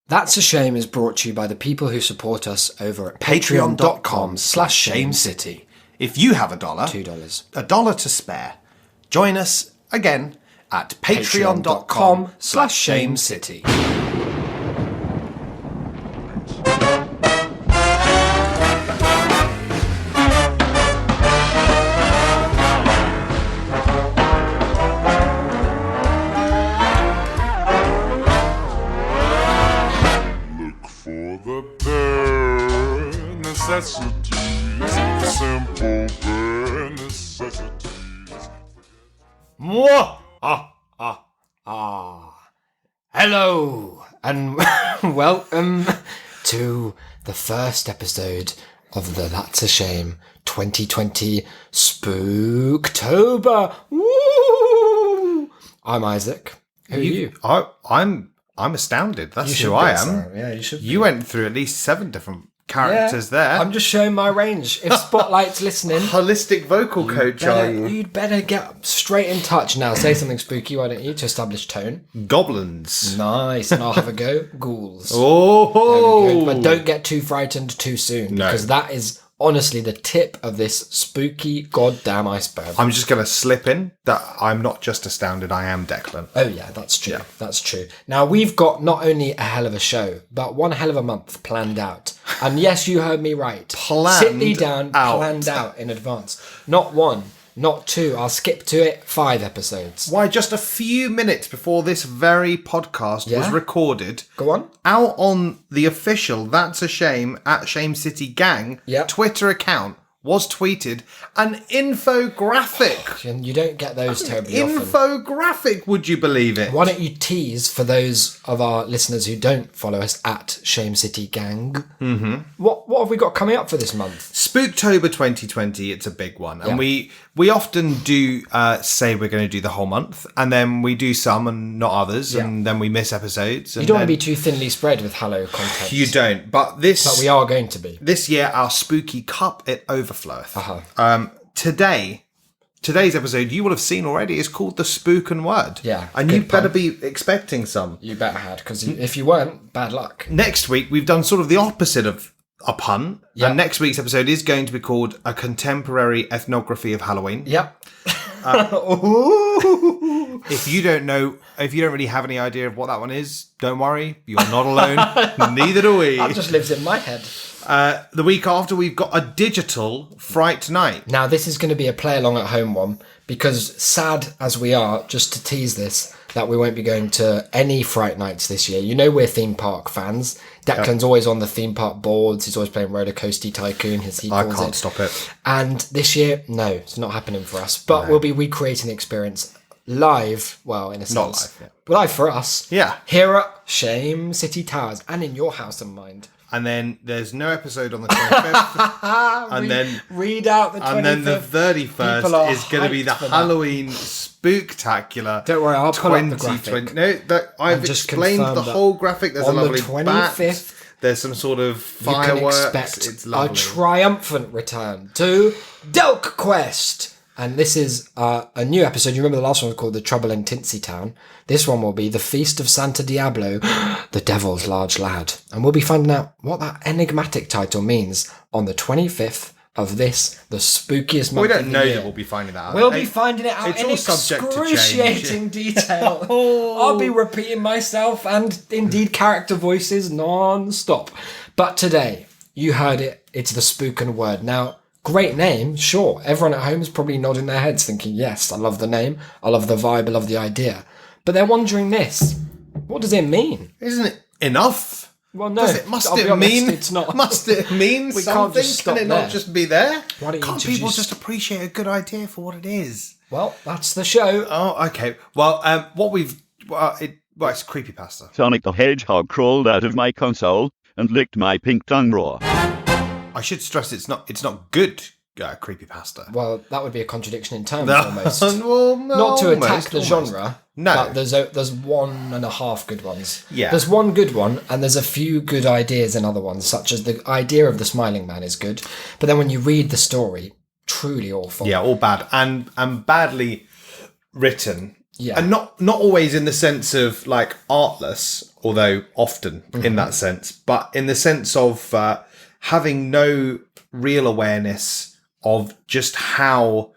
That's a Shame is brought to you by the people who support us over at patreon.com/shamecity. If you have $1, $2. $1 to spare, join us again at patreon.com/shamecity. Simple bare necessities. Hello and welcome to the first episode of the That's a Shame 2020 Spooktober. Woo! I'm Isaac. Who are you? I'm astounded. That's who I am. So. Yeah, you should. You went through at least 7 different characters there. I'm just showing my range. If Spotlight's listening, holistic vocal coach, are you? You'd better get straight in touch now. Say something spooky, why don't you, to establish tone? Goblins. Nice, and I'll have a go. Ghouls. Oh, but don't get too frightened too soon, because that is honestly the tip of this spooky goddamn iceberg. I'm just going to slip in that I'm not just astounded, I am Declan. Oh yeah, that's true. Yeah. That's true. Now we've got not only a hell of a show, but one hell of a month planned out. And yes, you heard me right. Sit thee down, planned out in advance. Not one, not two. I'll skip to it. 5 episodes. Why, just a few minutes before this very podcast was recorded. Go on. Out on the official That's a Shame at Shame City Gang Twitter account was tweeted an infographic. You don't get those terribly often. Infographic, would you believe it? Why don't you tease for those of our listeners who don't follow us at Shame City Gang? Mm-hmm. What have we got coming up for this month? Spooktober 2020, it's a big one. And we often do say we're going to do the whole month, and then we do some and not others, and then we miss episodes. And you don't want to be too thinly spread with Hallow content. You don't, but we are going to be. This year, our spooky cup, it overfloweth. Today's episode, you will have seen already, is called The Spooken Word. Yeah. And you better be expecting some. You better had, because if you weren't, bad luck. Next week, we've done sort of the opposite of a pun. Yep. And next week's episode is going to be called A Contemporary Ethnography of Halloween. Yep. If you don't really have any idea of what that one is, don't worry. You're not alone. Neither do we. That just lives in my head. The week after, we've got a digital Fright Night. Now, this is going to be a play along at home one, because sad as we are, just to tease this, that we won't be going to any Fright Nights this year. You know we're theme park fans. Declan's always on the theme park boards. He's always playing Roller Coaster Tycoon, I can't stop it. And this year, no, it's not happening for us. But we'll be recreating the experience live, well, in a sense. Not live, live for us. Yeah. Here at Shame City Towers, and in your house and mind. And then there's no episode on the 25th. And then read out the 25th. And then the 31st is going to be the Halloween Spooktacular. Don't worry, I'll pull up the graphic. No, I've explained the whole graphic. There's a lovely on the 25th. There's some sort of fireworks. You can expect it's lovely. A triumphant return to Delk Quest. And this is a new episode. You remember the last one was called The Trouble in Tinsy Town. This one will be The Feast of Santa Diablo, the Devil's Large Lad. And we'll be finding out what that enigmatic title means on the 25th of this, the spookiest month. We don't of the know year. that we'll be finding that out. We'll be finding it out in all subject to excruciating detail. I'll be repeating myself and indeed character voices non-stop. But today, you heard it, it's the Spooken Word. Now, great name, sure. Everyone at home is probably nodding their heads thinking, yes, I love the name, I love the vibe, I love the idea. But they're wondering this. What does it mean? Isn't it enough? Well, no. Must it mean it's not. Must it mean we something? Can't just stop Can it there. not just be there? Why don't Can't people just appreciate a good idea for what it is? Well, that's the show. Oh, okay. Well, it's creepypasta. Sonic the Hedgehog crawled out of my console and licked my pink tongue raw. I should stress it's not good creepypasta. Well, that would be a contradiction in terms, almost. Well, no, not to attack the genre. No. But there's 1.5 good ones. Yeah. There's one good one, and there's a few good ideas in other ones, such as the idea of the smiling man is good. But then when you read the story, truly awful. Yeah, all bad. And badly written. Yeah. And not always in the sense of like artless, although often in that sense, but in the sense of having no real awareness of just how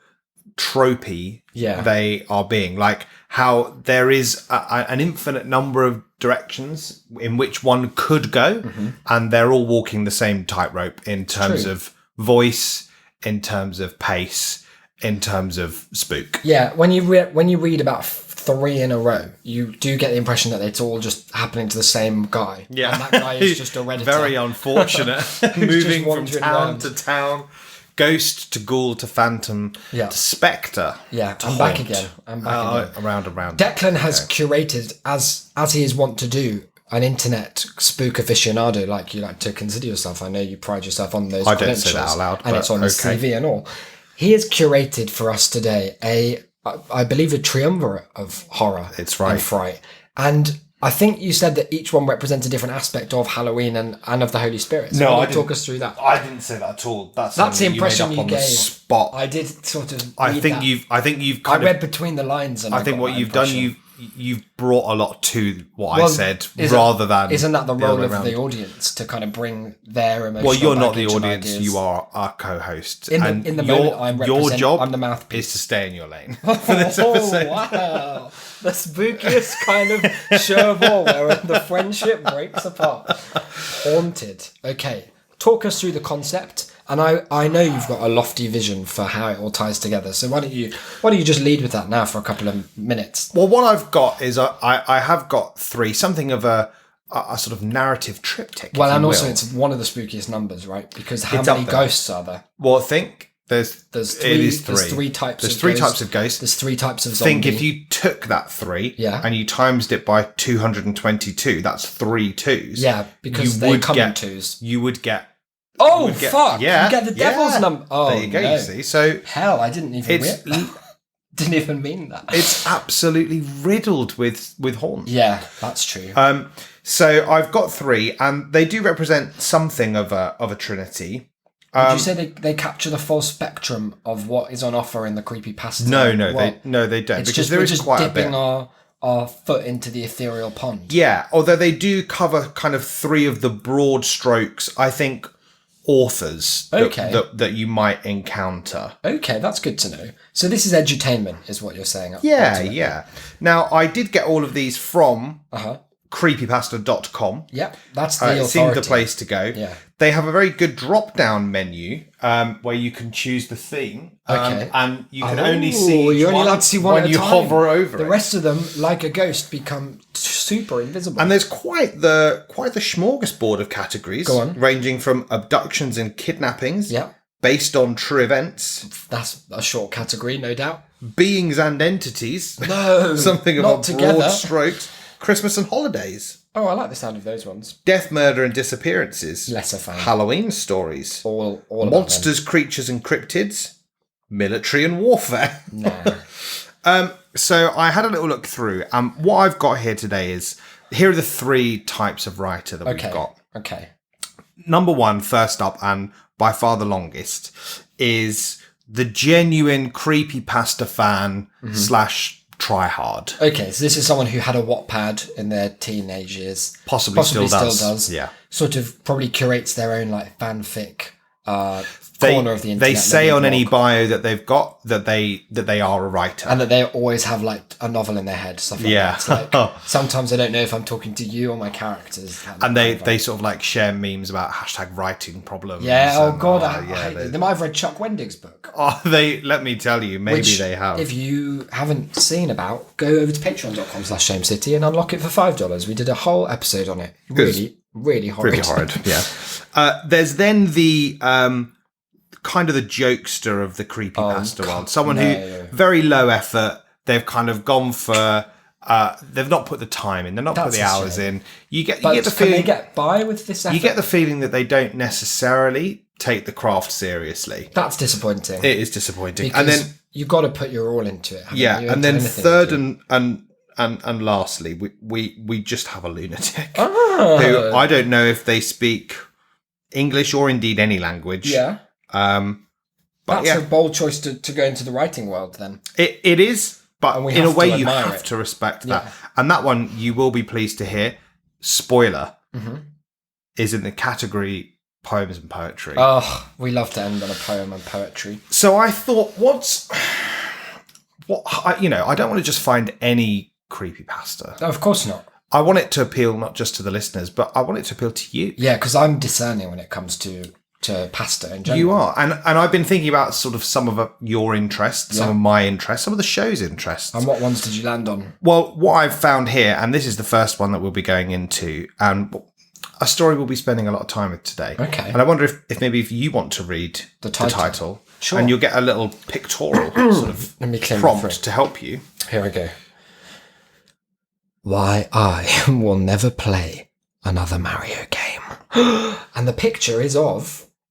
tropey they are being. Like how there is an infinite number of directions in which one could go, and they're all walking the same tightrope in terms of voice, in terms of pace, in terms of spook. Yeah, when you read about 3 in a row, you do get the impression that it's all just happening to the same guy. Yeah, and that guy is just a redditor. Very unfortunate. Moving from wandering town around. to town, ghost to ghoul to phantom to spectre. Yeah, to I'm haunt. back again. I'm back again. Around and round. Declan has curated, as he is wont to do, an internet spook aficionado, like you like to consider yourself. I know you pride yourself on those credentials. I don't say that out loud, and it's on his CV and all. He has curated for us today I believe, a triumvirate of horror and fright. And I think you said that each one represents a different aspect of Halloween and of the Holy Spirit. So no, talk us through that. I didn't say that at all. That's the impression you on gave. The spot. I did sort of. I think you've. I read between the lines, and I think what you've done, you've brought a lot to what I said, rather than. Isn't that the role of the audience to kind of bring their emotional? Well, you're not the baggage and audience. ideas? You are our co-host. In the moment, your job I'm the mouthpiece. is to stay in your lane for this episode. Oh wow! The spookiest kind of show of all, where the friendship breaks apart. Haunted. Okay, talk us through the concept. And I know you've got a lofty vision for how it all ties together. So why don't you just lead with that now for a couple of minutes? Well, what I've got is I have got 3, something of a sort of narrative triptych. Well, and also it's one of the spookiest numbers, right? Because how many ghosts are there? Well, I think there's 3. It is 3. There's 3 types. There's of 3 ghosts. types of ghosts. There's 3 types of zombie. Think if you took that 3 and you times it by 222, that's 3 2s. Yeah, because they come in 2s. You would get. Oh fuck! Yeah, you get the devil's number. Oh, there you go. No. You see, so hell, I didn't even. Didn't even mean that. It's absolutely riddled with haunts. Yeah, that's true. So I've got 3, and they do represent something of a trinity. Would you say they capture the full spectrum of what is on offer in the creepypasta? No, they don't. It's because we're is just quite dipping a bit. Our foot into the ethereal pond. Yeah, although they do cover kind of 3 of the broad strokes, I think, authors that you might encounter. Okay, that's good to know. So this is edutainment, is what you're saying. Yeah. Now, I did get all of these from creepypasta.com. Yep, that's the authority. It seemed the place to go. Yeah. They have a very good drop-down menu where you can choose the theme. And you can only see you're only allowed to see one when at a you time. hover over the it. rest of them, like a ghost, become super invisible. And there's quite the smorgasbord of categories. Go on. Ranging from abductions and kidnappings. Yeah. Based on true events. That's a short category, no doubt. Beings and entities. No, something of not a together. Broad strokes. Christmas and holidays. Oh, I like the sound of those ones. Death, murder, and disappearances. Lesser fan. Halloween stories. All monsters, creatures, and cryptids. Military and warfare. Nah. So I had a little look through. What I've got here today is here are the 3 types of writer that we've got. Okay. Number 1, first up, and by far the longest, is the genuine creepypasta fan / try hard. Okay, so this is someone who had a Wattpad in their teenage years. Possibly still does. Yeah. Sort of probably curates their own like fanfic corner of the internet. They say on any bio that they've got that they are a writer. And that they always have like a novel in their head, stuff like that. It's like sometimes I don't know if I'm talking to you or my characters. And they sort of like share memes about #writing problems. Yeah, oh god, I hate them. They might have read Chuck Wendig's book. Oh, let me tell you, maybe they have. If you haven't seen about, go over to patreon.com/ShameCity and unlock it for $5. We did a whole episode on it. Really horrid. Really horrid, yeah. There's then the kind of the jokester of the creepypasta world. Someone who, very low effort, they've kind of gone for... they've not put the time in. They've not put the hours in. You get the feeling... Can they get by with this effort? You get the feeling that they don't necessarily take the craft seriously. That's disappointing. It is disappointing. Because and then you've got to put your all into it. Yeah, and then third and lastly, we just have a lunatic who I don't know if they speak English or indeed any language. Yeah. But that's a bold choice to go into the writing world then. It is. But And we in a have way, to you admire have it. to respect that. Yeah. And that one, you will be pleased to hear, spoiler, Mm-hmm. is in the category poems and poetry. Oh, we love to end on a poem and poetry. So I thought, I don't want to just find any creepypasta. No, of course not. I want it to appeal not just to the listeners, but I want it to appeal to you. Yeah, because I'm discerning when it comes to pasta in general. You are. And I've been thinking about sort of some of your interests, some Yeah. of my interests, some of the show's interests. And what ones did you land on? Well, what I've found here, and this is the first one that we'll be going into, and a story we'll be spending a lot of time with today. Okay. And I wonder if maybe if you want to read The title. Sure. and you'll get a little pictorial sort of Let me clear my prompt throat. to help you. Here I go. Why I will never play another Mario game. And the picture is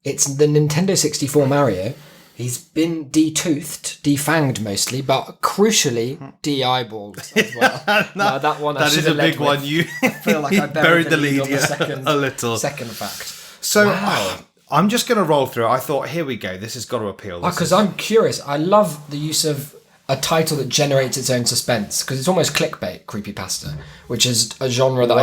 it's the Nintendo 64 Mario. He's been de-toothed, defanged mostly, but crucially de-eyeballed as well. No, that one I That should is have a led big with. one. You I feel like I buried the lead on the a little. second fact. So Wow. I'm just going to roll through. I thought, here we go. This has got to appeal. This Because is- I'm curious. I love the use of a title that generates its own suspense, because it's almost clickbait creepypasta, which is a genre that Wow.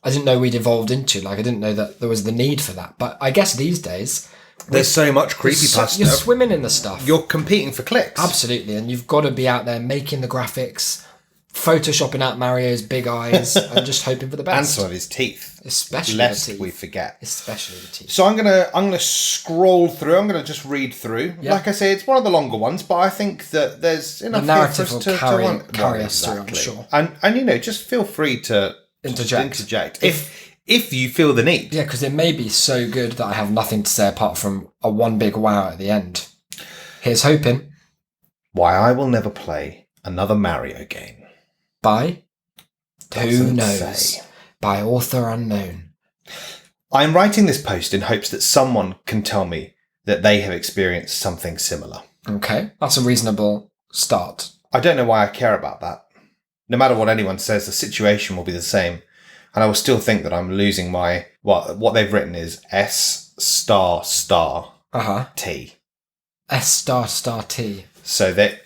I didn't know we'd evolved into. Like, I didn't know that there was the need for that. But I guess these days there's so much creepypasta. you're swimming in the stuff. You're competing for clicks. Absolutely, and you've got to be out there making the graphics, photoshopping out Mario's big eyes, and just hoping for the And best. some of his teeth. Especially lest the teeth. we forget. Especially the teeth. So I'm gonna scroll through. I'm gonna just read through. Yeah. Like I say, it's one of the longer ones, but I think that there's enough here narrative for us will to carry run- us through, I'm sure. And just feel free to Interject. if you feel the need. Yeah, because it may be so good that I have nothing to say apart from a one big wow at the end. Here's hoping. Why I will never play another Mario game. By who Doesn't knows? say. By author unknown. I am writing this post in hopes that someone can tell me that they have experienced something similar. Okay, that's a reasonable start. I don't know why I care about that. No matter what anyone says, the situation will be the same. And I will still think that I'm losing my... What they've written is S***T. S***T. So that...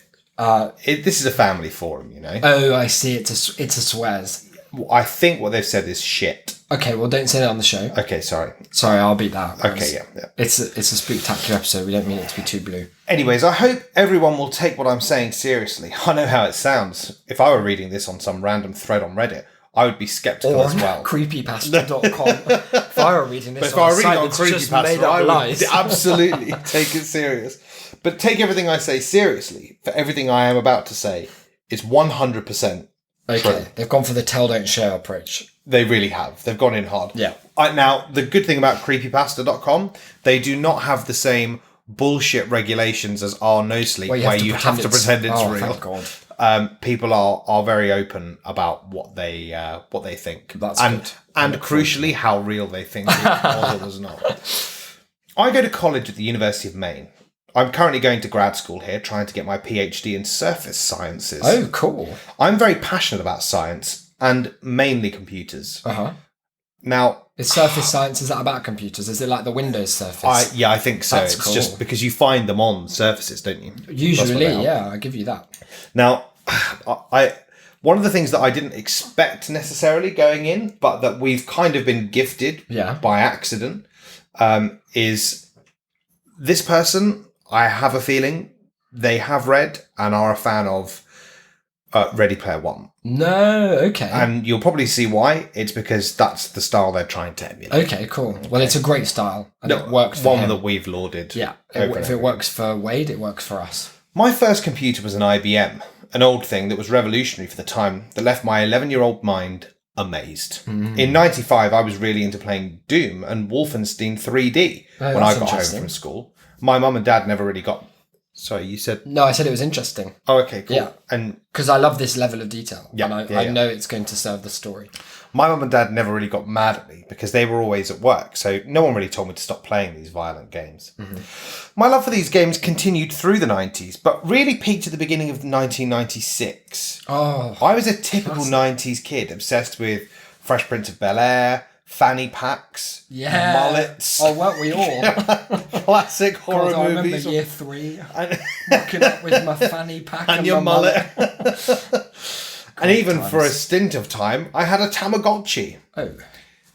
this is a family forum, you know. Oh, I see. It's a swears. I think what they've said is shit. Okay, well, don't say that on the show. Okay, sorry. Sorry, I'll beat that. Okay, yeah. It's a spectacular episode. We don't mean it to be too blue. Anyways, I hope everyone will take what I'm saying seriously. I know how it sounds. If I were reading this on some random thread on Reddit, I would be skeptical Or as well. creepypasta.com. If I were reading this But if I on were a reading site on that's just creepypasta, made I up would lies. absolutely take it serious. But take everything I say seriously. For everything I am about to say, it's 100%. Okay, True. they've gone for the tell don't show approach. They really have. They've gone in hard. Yeah. Now, the good thing about creepypasta.com, they do not have the same bullshit regulations as our No Sleep, where you have to pretend it's real. Thank God. People are very open about what they think. That's and good. and crucially how real they think it was or was not. I go to college at the University of Maine. I'm currently going to grad school here, trying to get my PhD in surface sciences. Oh, cool. I'm very passionate about science and mainly computers. Uh-huh. Now, Is surface science, is that about computers? Is it like the Windows surface? I think so. That's It's cool. just because you find them on surfaces, don't you? That's what Usually, they are. yeah, I give you that. Now, one of the things that I didn't expect necessarily going in, but that we've kind of been gifted Yeah. by accident, is this person, I have a feeling they have read and are a fan of Ready Player One. No, okay. And you'll probably see why. It's because that's the style they're trying to emulate. Okay, cool. Well, it's a great style, and it works for One him. that we've lauded. Yeah, over if and it over. works for Wade, it works for us. My first computer was an IBM, an old thing that was revolutionary for the time that left my 11-year-old mind amazed. Hmm. In 95, I was really into playing Doom and Wolfenstein 3D Oh, when I that's got home interesting. from school. My mum and dad never really got... Sorry, you said... No, I said it was interesting, Oh, okay, cool. Yeah. And because I love this level of detail. Yeah, and yeah, I yeah. know it's going to serve the story. my mum and dad never really got mad at me because they were always at work, so no one really told me to stop playing these violent games. Mm-hmm. My love for these games continued through the 90s, but really peaked at the beginning of 1996. Oh, I was a typical 90s kid, obsessed with Fresh Prince of Bel-Air, fanny packs, Yeah. mullets, Oh, weren't we all? classic horror God, I remember movies. year 3, And, rocking up with my fanny pack and your my mullet. And even times. for a stint of time, I had a Tamagotchi. Oh.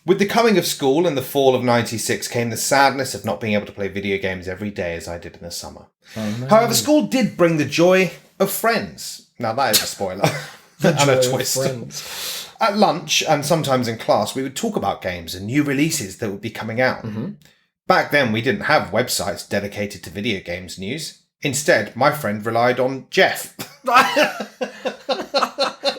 With the coming of school in the fall of 96 came the sadness of not being able to play video games every day as I did in the summer. Oh, no. However, school did bring the joy of friends. Now that is a spoiler. And Joy a of twist. friends. At lunch and sometimes in class, we would talk about games and new releases that would be coming out. Mm-hmm. Back then, we didn't have websites dedicated to video games news. Instead, my friend relied on Jeff.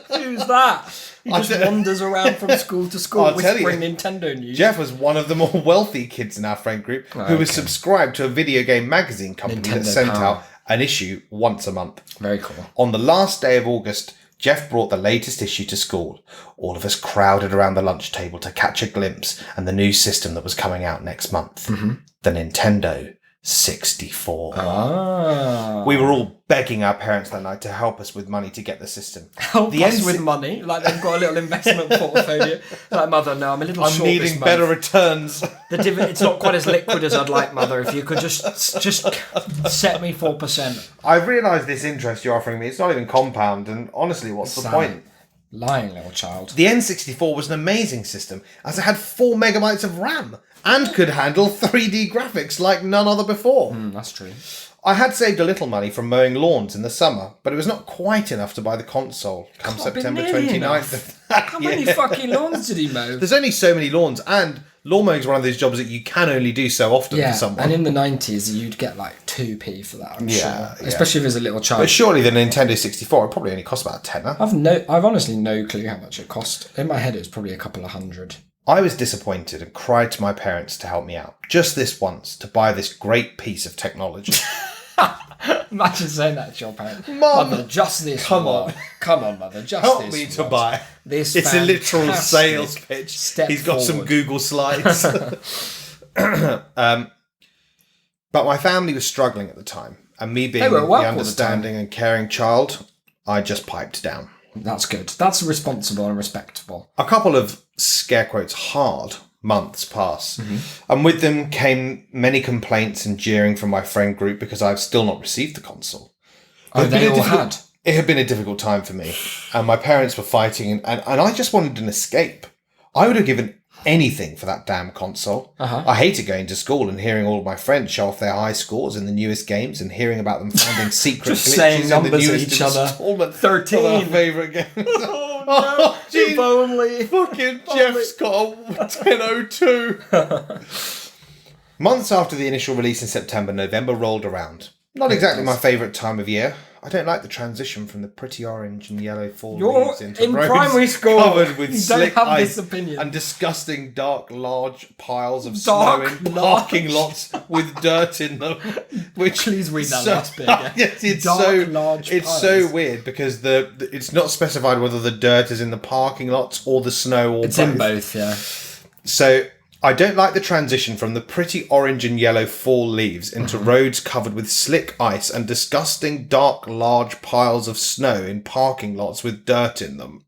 Who's that? He just wanders around from school to school I'll tell you. whispering Nintendo news. Jeff was one of the more wealthy kids in our friend group who was subscribed to a video game magazine company that Nintendo sent Power. out an issue once a month. Very cool. On the last day of August, Jeff brought the latest issue to school. All of us crowded around the lunch table to catch a glimpse and the new system that was coming out next month. Mm-hmm. The Nintendo 64. Ah. We were all begging our parents that night to help us with money to get the system. Help The us NC with money. Like they've got a little investment portfolio. Like, Mother, no, I'm a little I'm short this needing month. better returns. It's not quite as liquid as I'd like, Mother. If you could just set me 4%. I've realised this interest you're offering me, it's not even compound, and honestly, what's the point? Lying little child. The N64 was an amazing system, as it had 4 megabytes of RAM, and could handle 3D graphics like none other before. That's true. I had saved a little money from mowing lawns in the summer, but it was not quite enough to buy the console come Can't be September nearly 29th. How many fucking lawns did he mow? There's only so many lawns, and lawn mowing is one of those jobs that you can only do so often Yeah, for someone. and in the 90s, you'd get like 2p for that, I'm Yeah, sure. yeah. Especially if it's a little child. But surely the Nintendo 64 would probably only cost about a tenner. I've honestly no clue how much it cost. In my head, it was probably a couple of hundred. I was disappointed and cried to my parents to help me out, just this once, to buy this great piece of technology. Imagine saying that to your parents. Mum, Mother, just this. come one. on. Come on, Mother, just Help this. me to once. buy. This It's a literal fantastic sales pitch. step He's got some forward. Google slides. But my family was struggling at the time, and me being were at work the all the understanding and caring child, I just piped down. That's good. That's responsible and respectable. A couple of scare quotes hard months pass, and with them came many complaints and jeering from my friend group because I've still not received the console. Oh, they all had. It had been a difficult time for me, and my parents were fighting, and I just wanted an escape. I would have given anything for that damn console. I hated going to school and hearing all of my friends show off their high scores in the newest games and hearing about them finding secret Just glitches saying in the numbers at newest each other. installment 13. of our favourite games. Oh, no. geez. If only. Fucking Jeff's got a 1002. Months after the initial release in September, November rolled around. Not exactly my favourite time of year. I don't like the transition from the pretty orange and yellow fall You're leaves into in roads primary school. covered with You don't slick have ice this opinion. and disgusting dark large piles of Dark, snow in large. parking lots with dirt in them. Which Please read that last bit again. Yes, it's Dark, so large it's piles. so weird because the it's not specified whether the dirt is in the parking lots or the snow or It's both. in both, yeah. So I don't like the transition from the pretty orange and yellow fall leaves into roads covered with slick ice and disgusting dark large piles of snow in parking lots with dirt in them.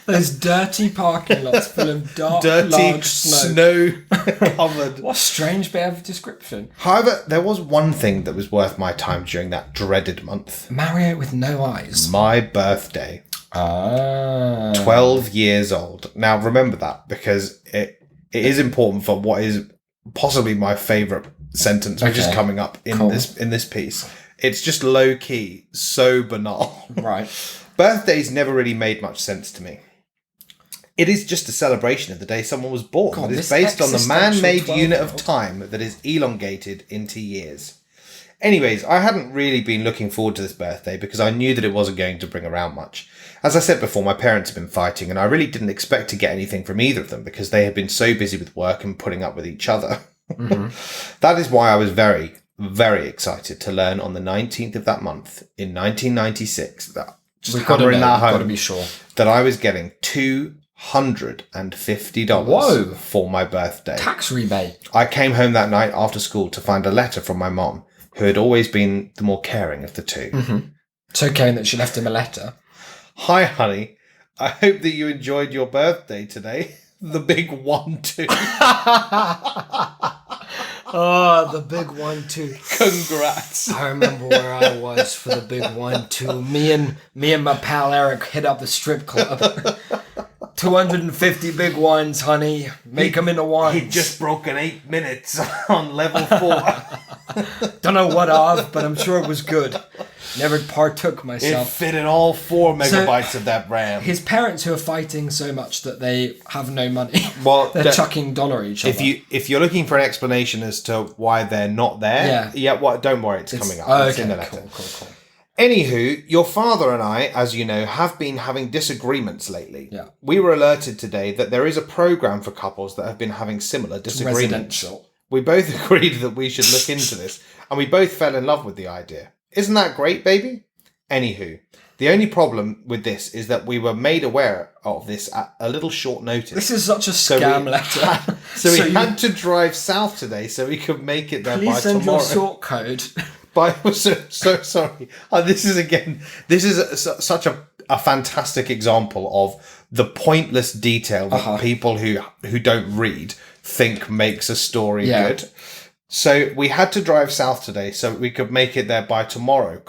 Those dirty parking lots full of dark, Dirty large snow. covered. What a strange bit of description. However, there was one thing that was worth my time during that dreaded month. Mario with no eyes. My birthday. Ah. 12 years old. Now remember that because it is important for what is possibly my favourite sentence, which is Okay. coming up in Cool. this piece. It's just low key, so banal. Right. Birthdays never really made much sense to me. It is just a celebration of the day someone was born. God, It is this based on the existential man-made unit of 12-year-old. time that is elongated into years. Anyways, I hadn't really been looking forward to this birthday because I knew that it wasn't going to bring around much. As I said before, my parents had been fighting and I really didn't expect to get anything from either of them because they had been so busy with work and putting up with each other. That is why I was very, very excited to learn on the 19th of that month in 1996 that just We've got to hammering know. that We've got to home be sure. that I was getting $250 Whoa. for my birthday. Tax rebate. I came home that night after school to find a letter from my mom, who had always been the more caring of the two. It's okay that she left him a letter. Hi, honey. I hope that you enjoyed your birthday today. The big 1-2. Oh, the big 1-2. Congrats. I remember where I was for the big 1-2. Me and my pal Eric hit up the strip club. 250 big ones, honey. Make them into ones. He'd just broken 8 minutes on level 4. Don't know what of, but I'm sure it was good. Never partook It myself. fit in all 4 megabytes of that RAM. His parents who are fighting so much that they have no money. Well, they're chucking Donner each other. If you're looking for an explanation as to why they're not there, don't worry, it's coming up. It's in the letter. Cool. Anywho, your father and I, as you know, have been having disagreements lately. Yeah. We were alerted today that there is a program for couples that have been having similar disagreements. Residential. We both agreed that we should look into this, and we both fell in love with the idea. Isn't that great, baby? Anywho, the only problem with this is that we were made aware of this at a little short notice. This is such a scam letter. So we had to drive south today so we could make it there by Please send tomorrow. your sort code. So sorry. This is such a fantastic example of the pointless detail that people who don't read think makes a story good. So we had to drive south today so we could make it there by tomorrow,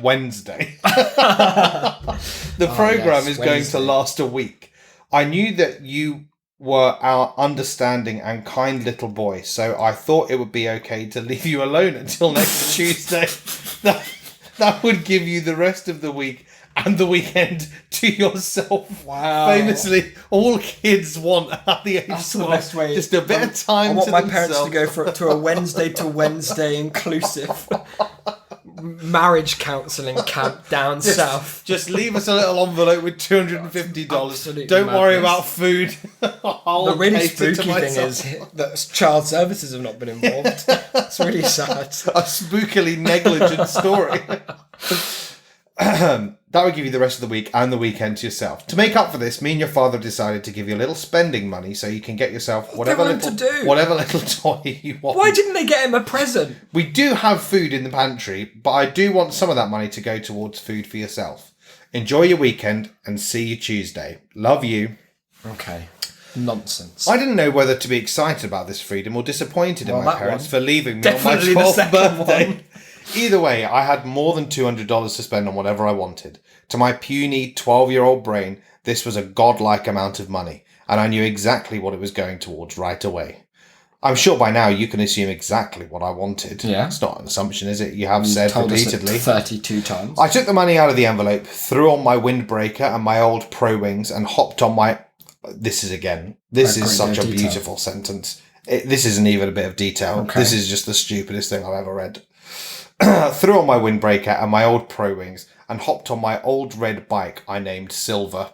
Wednesday. The program is going to last a week. I knew that you were our understanding and kind little boy, so I thought it would be okay to leave you alone until next Tuesday. That would give you the rest of the week and the weekend to yourself. Wow. Famously, all kids want at the age That's of the best way. just a bit of time. I want to my themselves. parents to go to a Wednesday inclusive marriage counselling camp down south. Just leave us a little envelope with $250. Absolutely Don't worry madness. about food. The really spooky thing is that child services have not been involved. It's really sad. A spookily negligent story. That would give you the rest of the week and the weekend to yourself. To make up for this, me and your father decided to give you a little spending money so you can get yourself whatever little toy you want. Why didn't they get him a present? We do have food in the pantry, but I do want some of that money to go towards food for yourself. Enjoy your weekend and see you Tuesday. Love you. Okay. Nonsense. I didn't know whether to be excited about this freedom or disappointed in my parents for leaving me Definitely on my the 12th second birthday. one. Either way, I had more than $200 to spend on whatever I wanted. To my puny 12-year-old brain, this was a godlike amount of money, and I knew exactly what it was going towards right away. I'm sure by now you can assume exactly what I wanted. Yeah. It's not an assumption, is it? You have said Told us it repeatedly. 32 times. I took the money out of the envelope, threw on my windbreaker and my old Pro Wings, and hopped on my... This is such a beautiful sentence. This isn't even a bit of detail. Okay. This is just the stupidest thing I've ever read. Threw on my windbreaker and my old Pro Wings and hopped on my old red bike I named Silver.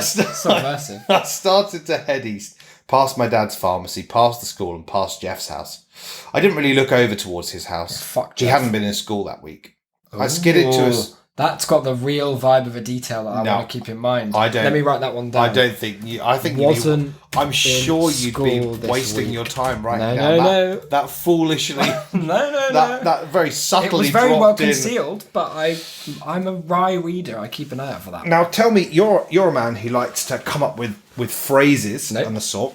Subversive. I started to head east, past my dad's pharmacy, past the school and past Jeff's house. I didn't really look over towards his house. Fuck He Jeff. hadn't been in school that week. I skidded to his... That's got the real vibe of a detail that I want to keep in mind. I don't. Let me write that one down. I don't think you. I think Wasn't I'm sure you'd be school this wasting week. your time right No, now. no. That foolishly, No. that very It subtly was very well dropped in. concealed, but I'm a wry reader. I keep an eye out for that. Now tell me, you're a man who likes to come up with phrases Nope. and the sort.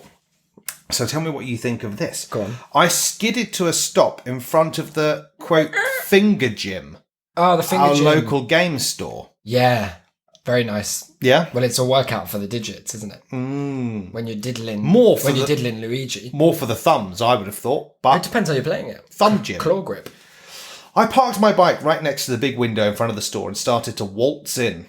So tell me what you think of this. Go on. I skidded to a stop in front of the quote finger gym, Oh, the finger our gym. local game store. Yeah, very nice. Yeah. Well, it's a workout for the digits, isn't it? When you're diddling. More for when you're the- diddling Luigi. More for the thumbs, I would have thought. It But depends how you're playing it. thumb gym. Claw grip. I parked my bike right next to the big window in front of the store and started to waltz in.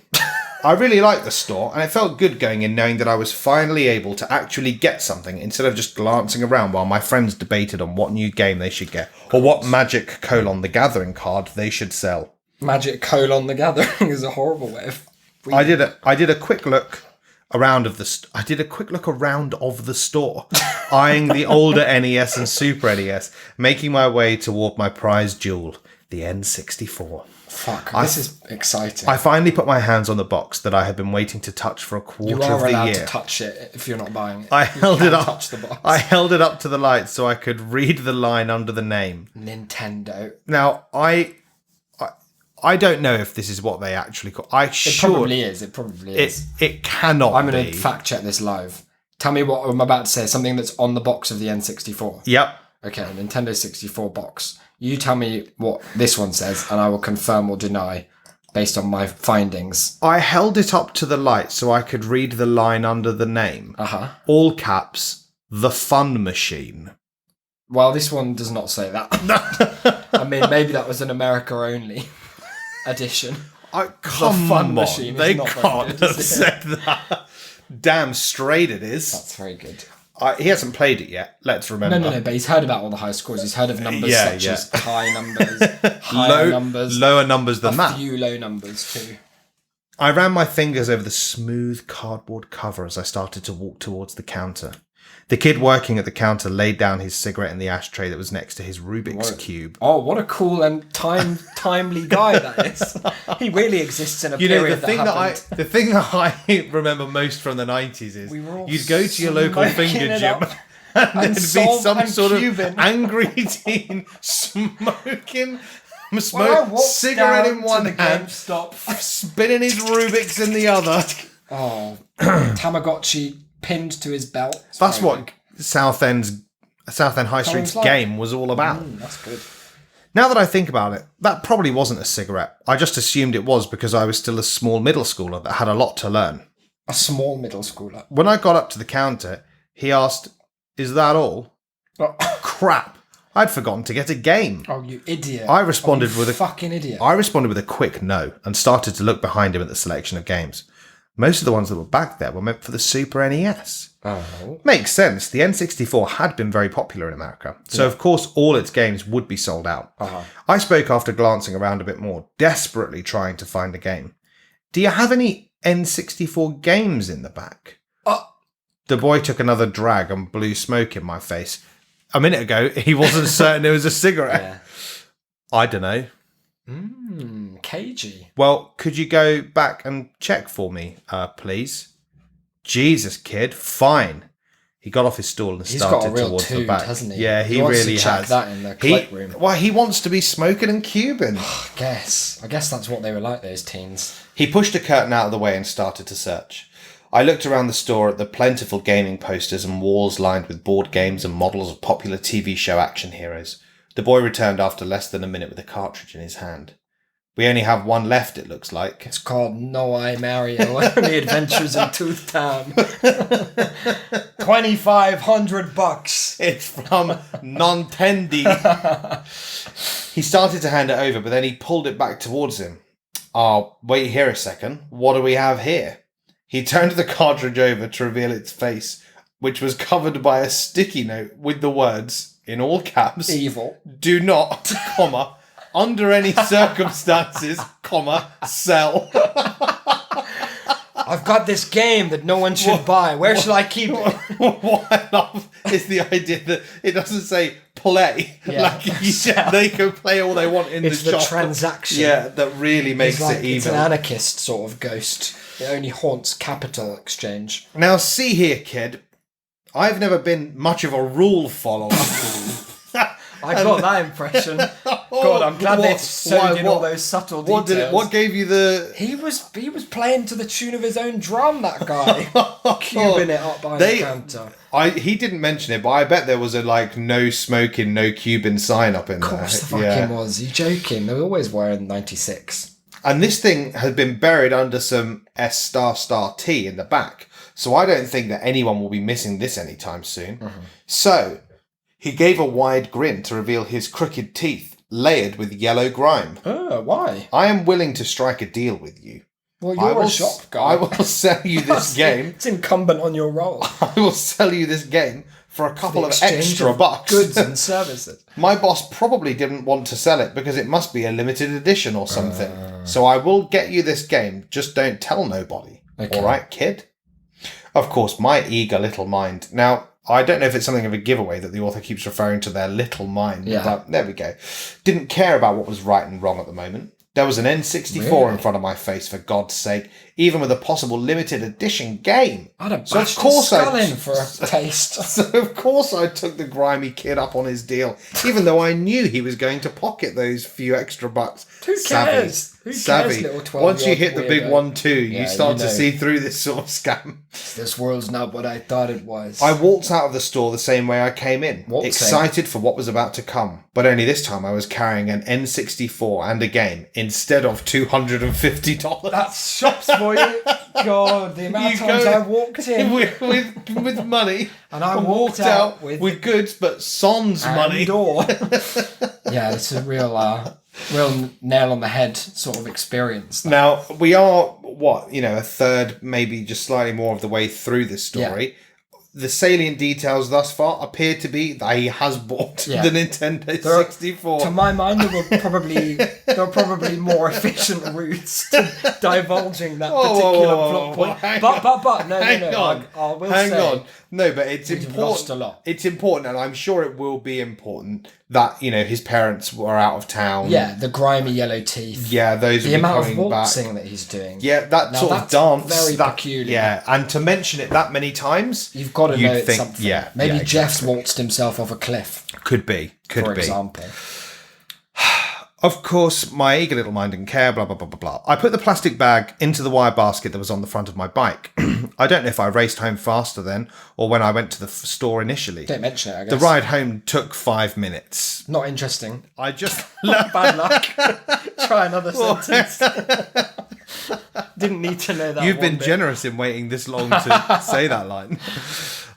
I really liked the store, and it felt good going in knowing that I was finally able to actually get something instead of just glancing around while my friends debated on what new game they should get or what Magic : The Gathering card they should sell. Magic : The Gathering is a horrible way of. I did a quick look around of the store, eyeing the older NES and Super NES, making my way toward my prized jewel, the N64. Fuck, this is exciting. I finally put my hands on the box that I had been waiting to touch for a you quarter of are the allowed year. to touch it if you're not buying it. I You held it can up. Touch the box. I held it up to the light so I could read the line under the name. Nintendo. Now, I I don't know if this is what they actually call. It probably is. It probably is. It cannot. I'm going be. to fact check this live. Tell me what I'm about to say. Something that's on the box of the N64. Yep. Okay, Nintendo 64 box. You tell me what this one says, and I will confirm or deny based on my findings. I held it up to the light so I could read the line under the name. All caps. The Fun Machine. Well, this one does not say that. I mean, maybe that was an America only edition. Come Fun on, Machine is they not very can't good, have is it? said that. Damn straight it is. That's very good. He hasn't played it yet. Let's remember. No, but he's heard about all the high scores. He's heard of numbers such as high numbers, higher numbers, lower numbers than that. A few low numbers too. I ran my fingers over the smooth cardboard cover as I started to walk towards the counter. The kid working at the counter laid down his cigarette in the ashtray that was next to his Rubik's Cube. Oh, what a cool and timely guy that is. He really exists in a period the thing that I remember most from the 90s is you'd go to your local finger gym and there'd be some sort of angry teen smoking cigarette in one hand, spinning his Rubik's in the other. Oh, Tamagotchi pinned to his belt. That's what Southend High Street's game was all about. That's good. Now that I think about it, that probably wasn't a cigarette. I just assumed it was because I was still a small middle schooler that had a lot to learn. A small middle schooler? When I got up to the counter, he asked, "Is that all?" Oh. Crap. I'd forgotten to get a game. Oh, you idiot. I responded with a fucking idiot. I responded with a quick no and started to look behind him at the selection of games. Most of the ones that were back there were meant for the Super NES. Oh. Makes sense. The N64 had been very popular in America, so of course all its games would be sold out. I spoke after glancing around a bit more, desperately trying to find a game. "Do you have any N64 games in the back?" The boy took another drag and blew smoke in my face. A minute ago, he wasn't certain it was a cigarette. Yeah. I don't know. Cagey. Well, could you go back and check for me, please? Jesus, kid. Fine. He got off his stool and started towards the back. Hasn't he? Yeah, he wants really to check has. That in the cloakroom. Well, he wants to be smoking and cubing. I guess that's what they were like, those teens. He pushed a curtain out of the way and started to search. I looked around the store at the plentiful gaming posters and walls lined with board games and models of popular TV show action heroes. The boy returned after less than a minute with a cartridge in his hand. "We only have one left, it looks like." It's called No I Mario and the Adventures in Tooth Town. $2,500. It's from Nontendi. He started to hand it over, but then he pulled it back towards him. "Oh, wait here a second. What do we have here?" He turned the cartridge over to reveal its face, which was covered by a sticky note with the words, in all caps, "Evil. Do not, comma, under any circumstances, comma, sell." I've got this game that no one should buy. Where should I keep it? What I love is the idea that it doesn't say play. Yeah. They can play all they want in It's the the shop. transaction. Yeah, that really makes it It's evil. an anarchist sort of ghost. It only haunts capital exchange. Now, see here, kid. I've never been much of a rule follower. I got that impression. God, I'm glad they sewed in all those subtle details. What gave you the... He was playing to the tune of his own drum, that guy. Cubing it up behind the counter. He didn't mention it, but I bet there was a no smoking, no Cuban sign up in there. Of course the fucking was. You joking? They always were in '96. And this thing had been buried under some S***T in the back. So I don't think that anyone will be missing this anytime soon. So he gave a wide grin to reveal his crooked teeth, layered with yellow grime. Oh, why? "I am willing to strike a deal with you. Well, you're a shop guy. I will sell you this game. It's incumbent on your role. I will sell you this game for a couple of Exchange extra of bucks. Goods and services. My boss probably didn't want to sell it because it must be a limited edition or something. So I will get you this game, just don't tell nobody. Okay. All right, kid?" Of course, my eager little mind. Now, I don't know if it's something of a giveaway that the author keeps referring to their little mind. Yeah. But there we go. Didn't care about what was right and wrong at the moment. There was an N64 Really? in front of my face, for God's sake, even with a possible limited edition game. I'd have So of bashed course his skull I- in for a taste. So of course I took the grimy kid up on his deal, even though I knew he was going to pocket those few extra bucks. Who cares? Who cares, Savvy. little 12-year-old Once you hit the big weirdo? 1-2, you Yeah, start you to know. see through this sort of scam. This world's not what I thought it was. I walked out of the store the same way I came in, Waltzing. excited for what was about to come. But only this time I was carrying an N64 and a game instead of $250. That's shops for you. God, the amount of You times go I walked in with money, and I walked out with goods, but sans money. door. Yeah, it's a real nail on the head sort of experience. Now we are a third, maybe just slightly more of the way through this story. The salient details thus far appear to be that he has bought Yeah. the Nintendo There are- 64. To my mind, there were probably more efficient routes to divulging that particular plot point. But no, Hang on. I will Hang say, on. No, but it's we've important. lost a lot. It's important, and I'm sure it will be important that his parents were out of town. Yeah, the grimy yellow teeth. Yeah, those The will be amount of coming back. waltzing that he's doing. Yeah, that Now sort of that's dance. very that, peculiar. Yeah, and to mention it that many times, You've got to you'd know it's think, something. yeah, Maybe yeah, Jeff's waltzed himself off a cliff, could be. for example. Of course, my eager little mind didn't care, blah, blah, blah, blah, blah. I put the plastic bag into the wire basket that was on the front of my bike. I don't know if I raced home faster then, or when I went to the store initially. Don't mention it, I guess. The ride home took 5 minutes. Not interesting. I just... Bad luck. Try another sentence. Didn't need to know that. You've one been bit. generous in waiting this long to say that line.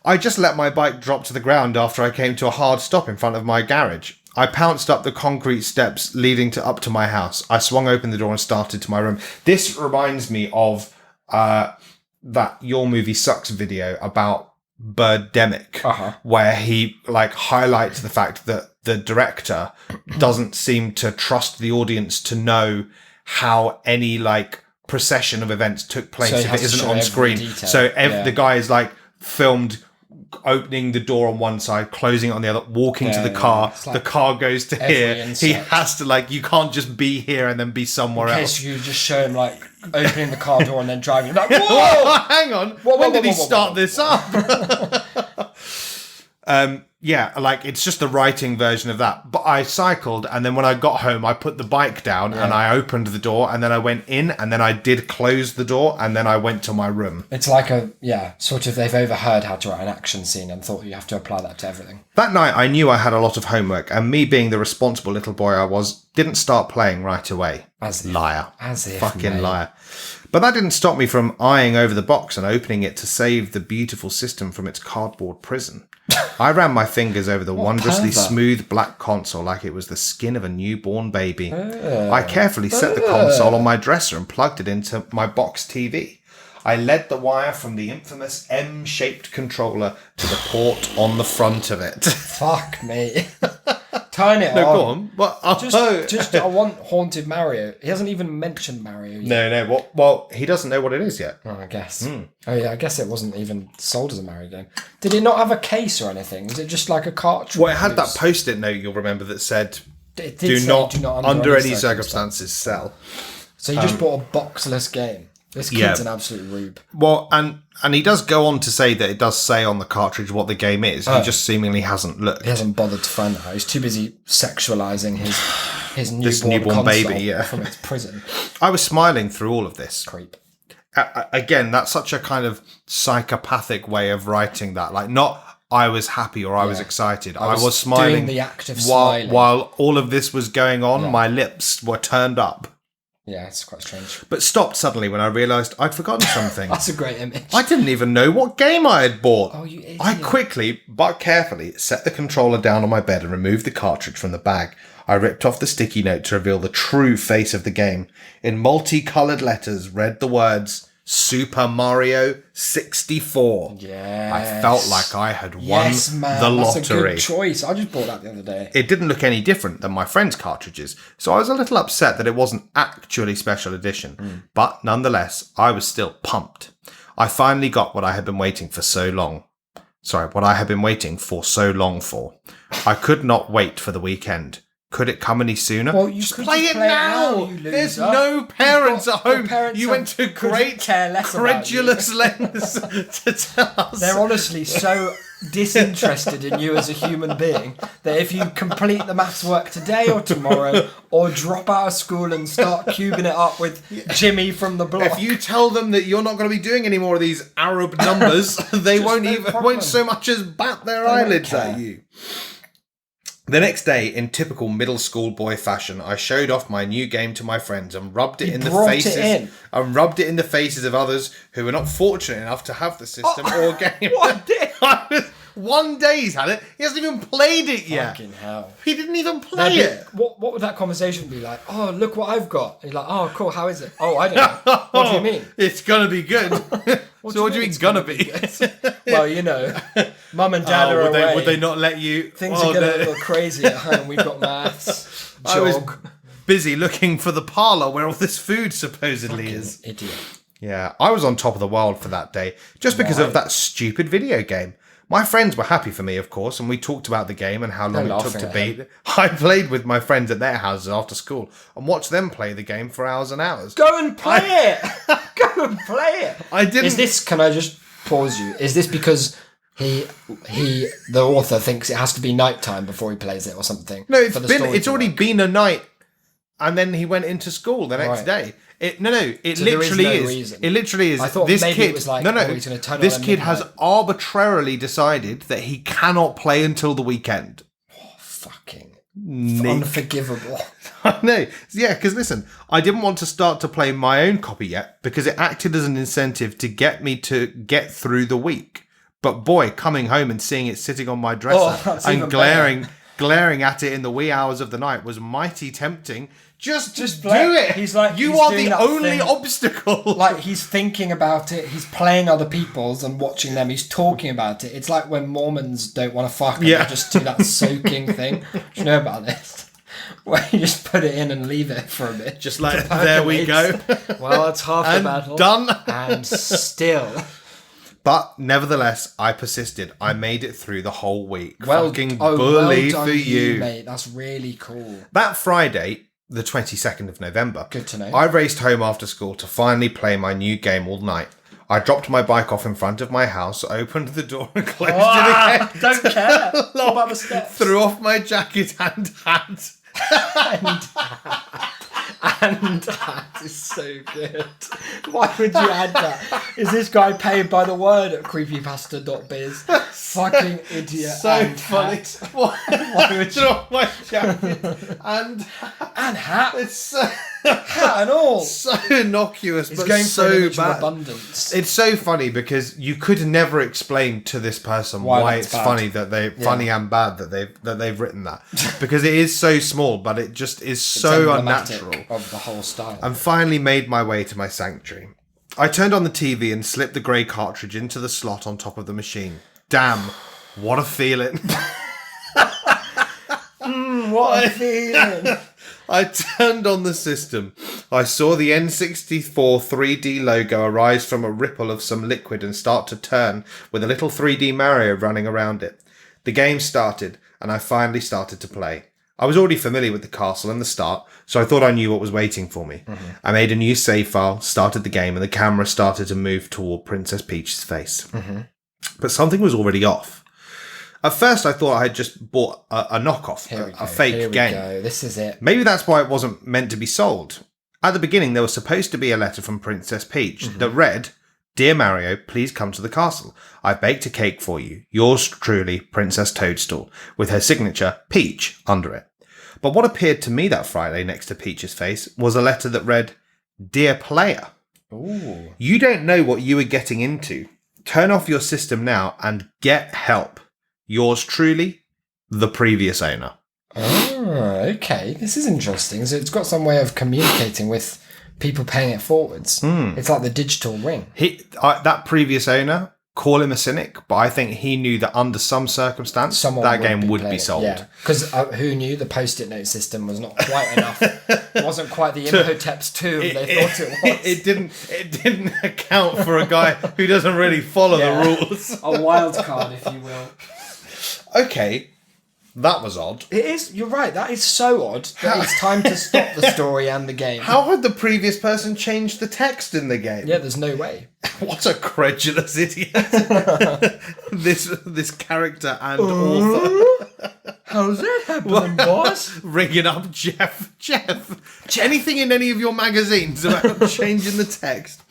I just let my bike drop to the ground after I came to a hard stop in front of my garage. I pounced up the concrete steps leading up to my house. I swung open the door and started to my room. This reminds me of that Your Movie Sucks video about Birdemic, where he highlights the fact that the director doesn't seem to trust the audience to know how any procession of events took place So he if has it to isn't show on every screen. detail. So Yeah. the guy is filmed opening the door on one side, closing it on the other, walking to the car. It's like the car goes to every here. He insect. has to you can't just be here and then be somewhere In else. case you just show him opening the car door and then driving. Like, whoa! Whoa, hang on. Whoa, when whoa, did he whoa, whoa, start whoa, this up? Yeah, it's just the writing version of that. But I cycled, and then when I got home, I put the bike down and I opened the door, and then I went in, and then I did close the door, and then I went to my room. It's sort of they've overheard how to write an action scene and thought you have to apply that to everything. That night, I knew I had a lot of homework, and me being the responsible little boy I was, didn't start playing right away. As if. Liar. As if, Fucking mate. liar. But that didn't stop me from eyeing over the box and opening it to save the beautiful system from its cardboard prison. I ran my fingers over the wondrously pervert. smooth black console like it was the skin of a newborn baby. I carefully set the console on my dresser and plugged it into my box TV. I led the wire from the infamous M-shaped controller to the port on the front of it. Fuck me. Turn it No, on. go on. What? Just I want Haunted Mario. He hasn't even mentioned Mario yet. No. Well, he doesn't know what it is yet. Oh, I guess. Oh yeah, I guess it wasn't even sold as a Mario game. Did it not have a case or anything? Was it just like a cartridge? Well, it had that post-it note, you'll remember, that said, It did do say, not, under any circumstances. circumstances, sell. So you just bought a boxless game. This kid's Yeah. an absolute rube. Well, and he does go on to say that it does say on the cartridge what the game is. He just seemingly hasn't looked. He hasn't bothered to find that out. He's too busy sexualizing his This newborn newborn console baby, yeah. from its prison. I was smiling through all of this. Creep. Again, that's such a kind of psychopathic way of writing that. Not I was happy or I was excited. I was smiling. doing the act of smiling. While all of this was going on, my lips were turned up. Yeah, it's quite strange. But stopped suddenly when I realised I'd forgotten something. That's a great image. I didn't even know what game I had bought. Oh, you idiot. I quickly, but carefully, set the controller down on my bed and removed the cartridge from the bag. I ripped off the sticky note to reveal the true face of the game. In multicoloured letters, read the words, Super Mario 64. Yes. I felt like I had won Yes, man. the That's a lottery. good choice. I just bought that the other day. It didn't look any different than my friend's cartridges, so I was a little upset that it wasn't actually special edition. But nonetheless, I was still pumped. I finally got what I had been waiting for so long. What I had been waiting for so long for. I could not wait for the weekend. Could it come any sooner? Well, you just could play just it play it now. now, you There's loser. no parents Your at home. parents You went to couldn't great care less about credulous lengths to tell us. They're honestly so disinterested in you as a human being that if you complete the maths work today or tomorrow or drop out of school and start cubing it up with Jimmy from the block, If you tell them that you're not going to be doing any more of these Arab numbers, they won't no even problem. won't so much as bat their won't eyelids care. at you. The next day, in typical middle school boy fashion, I showed off my new game to my friends and rubbed it in the brought it faces in. and rubbed it in the faces of others who were not fortunate enough to have the system or game. What did? 1 day he's had it. He hasn't even played it yet. Fucking hell. He didn't even play it. What would that conversation be like? Oh, look what I've got. And you're like, oh, cool, how is it? Oh, I don't know. What do you mean? It's gonna be good. So what do you mean it's gonna be? Well, you know, mum and dad are away. Would they not let you? Things are getting a little crazy at home. We've got maths, I was jog. busy looking for the parlour where all this food supposedly is. Idiot. Yeah, I was on top of the world for that day, just because of that stupid video game. My friends were happy for me, of course, and we talked about the game and how long They're it took to laughing beat. I played with my friends at their houses after school and watched them play the game for hours and hours. Go and play it. Go and play it. I didn't. Is this? Can I just pause you? Is this because the author thinks it has to be nighttime before he plays it or something? No, for the story it's to already work? been a night, and then he went into school the next Right. day. It literally there is no is. reason. It literally is. I thought this maybe kid, it was like, no, oh, he's gonna turn it this on at kid has midnight. arbitrarily decided that he cannot play until the weekend. Fucking Nick. unforgivable. I know. Yeah, because listen, I didn't want to start to play my own copy yet because it acted as an incentive to get me to get through the week. But boy, coming home and seeing it sitting on my dresser that's and even glaring at it in the wee hours of the night was mighty tempting. Just play do it. it. He's like, you he's are doing the that only thing. obstacle. Like, he's thinking about it, he's playing other people's and watching them, he's talking about it. It's like when Mormons don't want to fuck and Yeah. they just do that soaking thing. Do you know about this? Where you just put it in and leave it for a bit. Just like, there we go. Well, it's half the And battle. done. And still. But nevertheless, I persisted. I made it through the whole week. Fucking well bully done for you. mate. That's really cool. That Friday, the 22nd of November, Good to know. I raced home after school to finally play my new game all night. I dropped my bike off in front of my house, opened the door and closed it again. Don't care. What about the steps? Threw off my jacket and hat. And that is so good. Why would you add that? Is this guy paid by the word at creepypasta.biz? Fucking idiot. So and funny. hat. Why would threw off my jacket and And hat. it's so, Hat and all. so innocuous, It's but going for an so image of bad. abundance. It's so funny because you could never explain to this person why that's it's bad. funny that funny and bad that they've written that because it is so small, but it just is so Emblematic unnatural. of the whole style. And finally made my way to my sanctuary. I turned on the TV and slipped the grey cartridge into the slot on top of the machine. Damn, what a feeling! What a feeling. I turned on the system. I saw the N64 3D logo arise from a ripple of some liquid and start to turn with a little 3D Mario running around it. The game started, and I finally started to play. I was already familiar with the castle and the start, so I thought I knew what was waiting for me. Mm-hmm. I made a new save file, started the game, and the camera started to move toward Princess Peach's face. Mm-hmm. But something was already off. At first, I thought I had just bought a knockoff, a fake game. Go. This is it. Maybe that's why it wasn't meant to be sold. At the beginning, there was supposed to be a letter from Princess Peach that read, "Dear Mario, please come to the castle. I've baked a cake for you. Yours truly, Princess Toadstool," with her signature, Peach, under it. But what appeared to me that Friday next to Peach's face was a letter that read, "Dear player, Ooh. you don't know what you are getting into. Turn off your system now and get help. Yours truly, the previous owner." Oh, okay. This is interesting. So it's got some way of communicating with people paying it forwards. It's like the digital ring. That previous owner, call him a cynic, but I think he knew that under some circumstance, that game would be sold. Yeah, because who knew the post-it note system was not quite enough. It wasn't quite the Imhotep's tomb they thought it was. It didn't account for a guy who doesn't really follow the rules. A wild card, if you will. Okay, That was odd. It is. You're right. That is so odd that it's time to stop the story and the game. How had the previous person changed the text in the game? Yeah, there's no way. What a credulous idiot. this character and author. How's that happening, boss? Ringing up Jeff. Anything in any of your magazines about changing the text?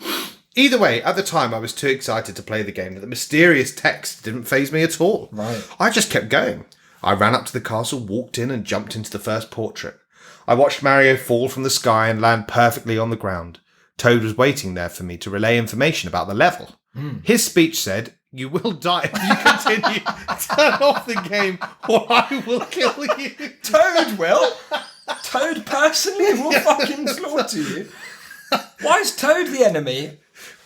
Either way, at the time I was too excited to play the game that the mysterious text didn't faze me at all. Right. I just kept going. I ran up to the castle, walked in and jumped into the first portrait. I watched Mario fall from the sky and land perfectly on the ground. Toad was waiting there for me to relay information about the level. His speech said, "You will die if you continue. Turn off the game or I will kill you." Toad will? Toad personally will fucking slaughter you? Why is Toad the enemy?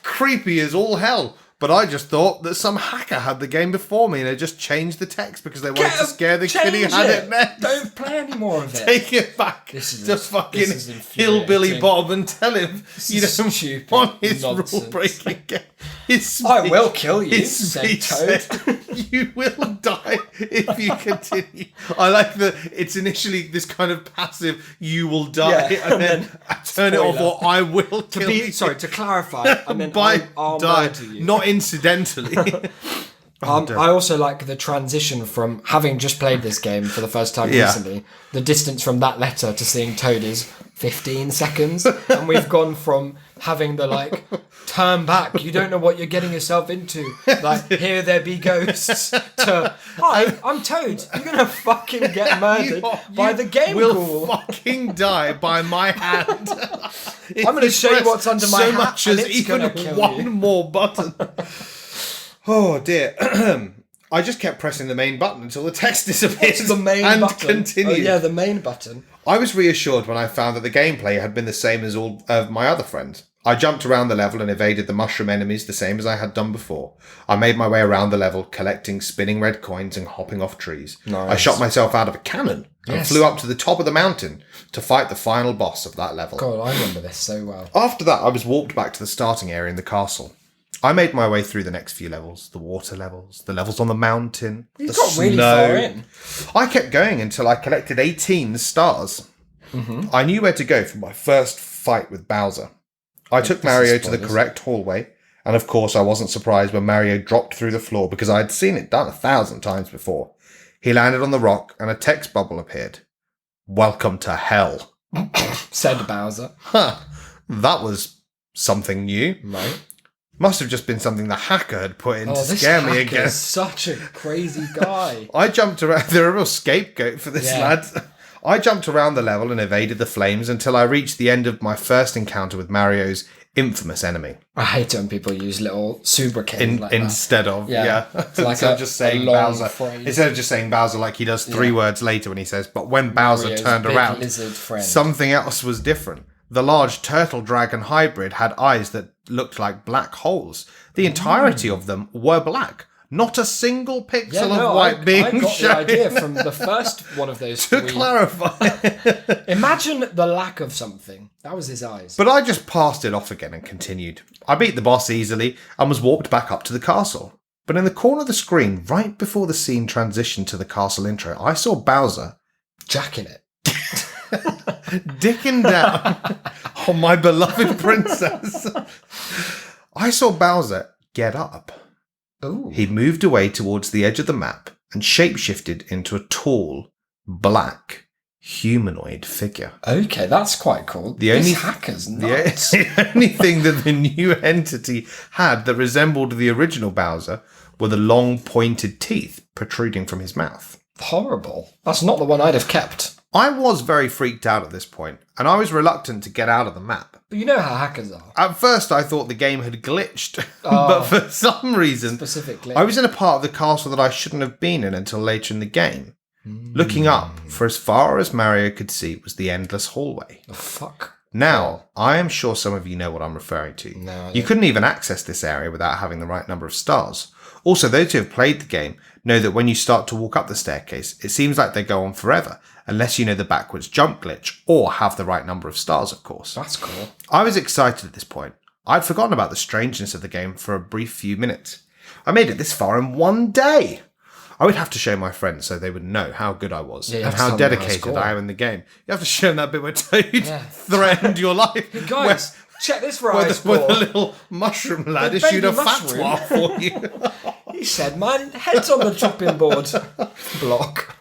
Creepy as all hell. But I just thought that some hacker had the game before me and had just changed the text because they wanted to scare the kid who had it next. Don't play any more of it. Take it back. This is just fucking infuriating. hillbilly Bob and tell him you don't stupid want his nonsense. rule-breaking game. His speech, I will kill you, his said speech Toad. said, "You will die if you continue." I like that it's initially this kind of passive, "You will die," Yeah, and then I turn it off, spoiler. or "I will kill you." Sorry, to clarify, I meant By I'll die, murder you. not incidentally. I also like the transition from having just played this game for the first time Yeah. recently. The distance from that letter to seeing Toad is 15 seconds, and we've gone from having the turn back, you don't know what you're getting yourself into, here there be ghosts, to hi, I'm Toad, you're gonna fucking get murdered by the game will ghoul. fucking die by my hand. I'm gonna show you what's under my so hat, much and as it's even gonna kill one you. more button. Oh dear. I just kept pressing the main button until the text disappeared. It's the main and button. continued. Oh, yeah, the main button. I was reassured when I found that the gameplay had been the same as all of my other friends. I jumped around the level and evaded the mushroom enemies the same as I had done before. I made my way around the level, collecting spinning red coins and hopping off trees. Nice. I shot myself out of a cannon and Yes. flew up to the top of the mountain to fight the final boss of that level. God, I remember this so well. After that, I was walked back to the starting area in the castle. I made my way through the next few levels, the water levels, the levels on the mountain, You the got really snow. far in. I kept going until I collected 18 stars. I knew where to go for my first fight with Bowser. I took Mario to the spoilers. correct hallway, and of course I wasn't surprised when Mario dropped through the floor because I had seen it done 1,000 times before. He landed on the rock and a text bubble appeared. "Welcome to hell." Said Bowser. Huh, that was something new. Right. Must have just been something the hacker had put in to this scare me hacker again. is such a crazy guy. I jumped around. They're a real scapegoat for this Yeah. lad. I jumped around the level and evaded the flames until I reached the end of my first encounter with Mario's infamous enemy. I hate it when people use little sobriquets like that. Instead of Yeah. It's like instead a- of just saying a long Bowser. phrase. Instead of just saying Bowser like he does three words later when he says, "But when Bowser Mario's turned big around, lizard friend." something else was different." The large turtle dragon hybrid had eyes that looked like black holes. The entirety of them were black. Not a single pixel of white being I got shown. the idea from the first one of those To three. clarify. Imagine the lack of something. That was his eyes. But I just passed it off again and continued. I beat the boss easily and was walked back up to the castle. But in the corner of the screen, right before the scene transitioned to the castle intro, I saw Bowser Jacking it. dicking down on my beloved princess. I saw Bowser get up. Ooh. He moved away towards the edge of the map and shapeshifted into a tall, black, humanoid figure. Okay, that's quite cool. The only- This hacker's The, nuts. the only thing that the new entity had that resembled the original Bowser were the long, pointed teeth protruding from his mouth. Horrible. That's not the one I'd have kept. I was very freaked out at this point, and I was reluctant to get out of the map. But you know how hackers are. At first, I thought the game had glitched, but for some reason, Specifically. I was in a part of the castle that I shouldn't have been in until later in the game. Looking up, for as far as Mario could see, was the endless hallway. Oh, fuck. Now, I am sure some of you know what I'm referring to. No, I You couldn't even access this area without having the right number of stars. Also, those who have played the game know that when you start to walk up the staircase, it seems like they go on forever, unless you know the backwards jump glitch, or have the right number of stars, of course. That's cool. I was excited at this point. I'd forgotten about the strangeness of the game for a brief few minutes. I made it this far in one day. I would have to show my friends so they would know how good I was you and have to how tell them how to dedicated score. I am in the game. You have to show them that bit where Toad threatened your life. Guys, check this for Where high the score. little mushroom lad The issued a baby mushroom. fatwa for you. He said, my head's on the chopping board block.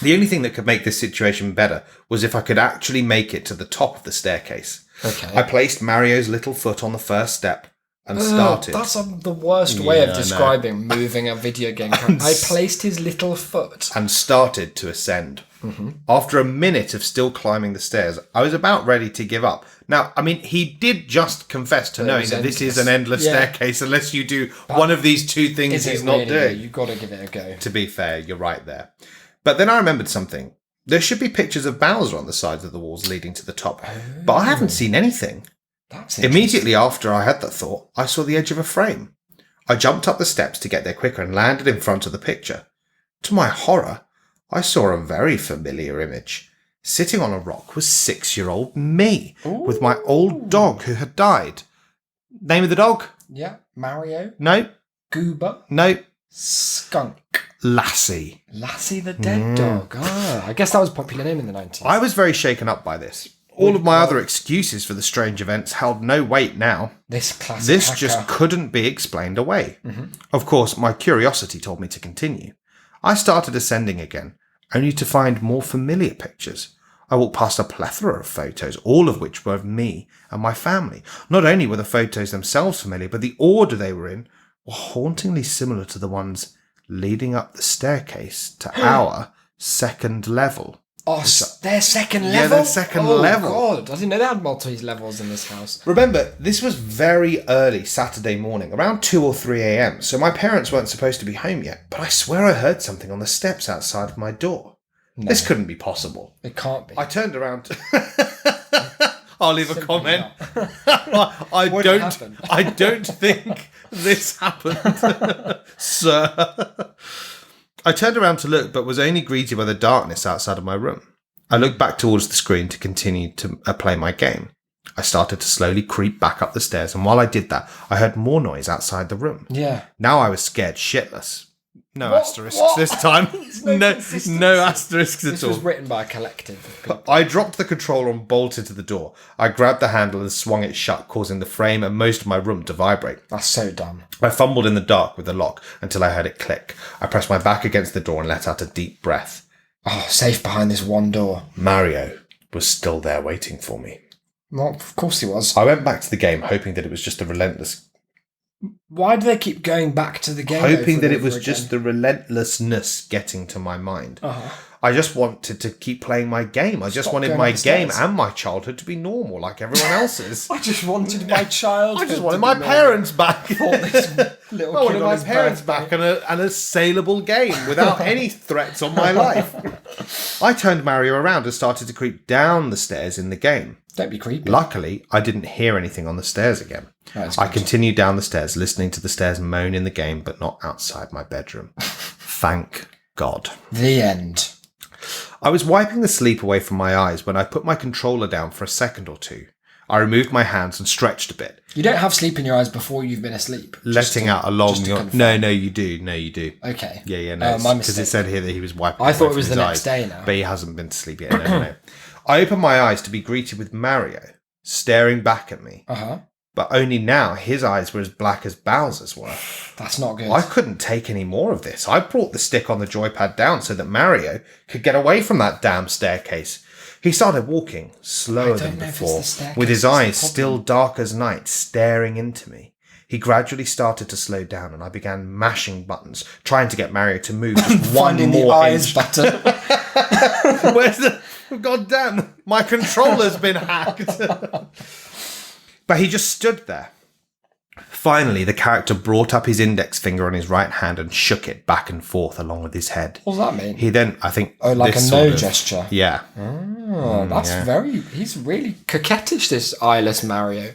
The only thing that could make this situation better was if I could actually make it to the top of the staircase. Okay. I placed Mario's little foot on the first step and started. That's the worst way Yeah, I of know. describing moving a video game character. I placed his little foot. And started to ascend. After a minute of still climbing the stairs, I was about ready to give up. Now, I mean, he did just confess to knowing was that this is endless. an endless Yeah. staircase unless you do one of these two things Is he's it not really? doing. You've got to give it a go. To be fair, you're right there. But then I remembered something. There should be pictures of Bowser on the sides of the walls leading to the top. But I haven't seen anything. That's interesting. Immediately after I had that thought, I saw the edge of a frame. I jumped up the steps to get there quicker and landed in front of the picture. To my horror, I saw a very familiar image. Sitting on a rock was 6-year-old me, with my old dog who had died. Name of the dog? Yeah, Mario, No, Goober, no, Skunk, Lassie. Lassie the dead dog. Ah, I guess that was a popular name in the 90s. I was very shaken up by this. All of my other excuses for the strange events held no weight now. This classic This hacker. just couldn't be explained away. Of course, my curiosity told me to continue. I started ascending again, only to find more familiar pictures. I walked past a plethora of photos, all of which were of me and my family. Not only were the photos themselves familiar, but the order they were in were hauntingly similar to the ones leading up the staircase to our second level. Oh, their second level? Yeah, their second level. Oh, God. I didn't know they had multi-levels in this house. Remember, this was very early Saturday morning, around 2 or 3 a.m, so my parents weren't supposed to be home yet, but I swear I heard something on the steps outside of my door. This couldn't be possible. It can't be. I turned around. I'll leave a comment. not. I What don't. happened? I don't think this happened, sir. I turned around to look, but was only greeted by the darkness outside of my room. I looked back towards the screen to continue to play my game. I started to slowly creep back up the stairs, and while I did that, I heard more noise outside the room. Yeah. Now I was scared shitless. No What? asterisks What? this time. no no consistency. asterisks at This all. was written by a collective of people. I dropped the controller and bolted to the door. I grabbed the handle and swung it shut, causing the frame and most of my room to vibrate. That's so dumb. I fumbled in the dark with the lock until I heard it click. I pressed my back against the door and let out a deep breath. Oh, safe behind this one door. Mario was still there waiting for me. Well, of course he was. I went back to the game, hoping that it was just a relentless... Why do they keep going back to the game? hoping over that and it was over just again? the relentlessness getting to my mind. Uh-huh. I just wanted to keep playing my game. I just Stop wanted going my up the game stairs. and my childhood to be normal like everyone else's. I just wanted my child. I just wanted my parents back. Little I kid wanted on my his parents birthday. back and a saleable game without any threats on my life. I turned Mario around and started to creep down the stairs in the game. Don't be creepy. Luckily, I didn't hear anything on the stairs again. That's I good. continued down the stairs, listening to the stairs moan in the game, but not outside my bedroom. Thank God. The end. I was wiping the sleep away from my eyes when I put my controller down for a second or two. I removed my hands and stretched a bit, You don't have sleep in your eyes before you've been asleep. letting out a long... just to confirm. No, you do. No, you do. Okay. Yeah, no. My Because it mistake. said here that he was wiping I away thought it from was his the eyes, next day now. But he hasn't been to sleep yet. No. I opened my eyes to be greeted with Mario, staring back at me. Uh-huh. But only now his eyes were as black as Bowser's were. That's not good. I couldn't take any more of this. I brought the stick on the joypad down so that Mario could get away from that damn staircase. He started walking, slower than know if it's before, the staircase with his that's the eyes problem. still dark as night, staring into me. He gradually started to slow down, and I began mashing buttons, trying to get Mario to move just one Finding the more eyes inch. button. Where's the... God damn, my controller's been hacked. But he just stood there. Finally, the character brought up his index finger on his right hand and shook it back and forth along with his head. What does that mean? He then, I think... Oh, like a this no sort of- gesture. Yeah. Oh, that's very... He's really coquettish, this eyeless Mario.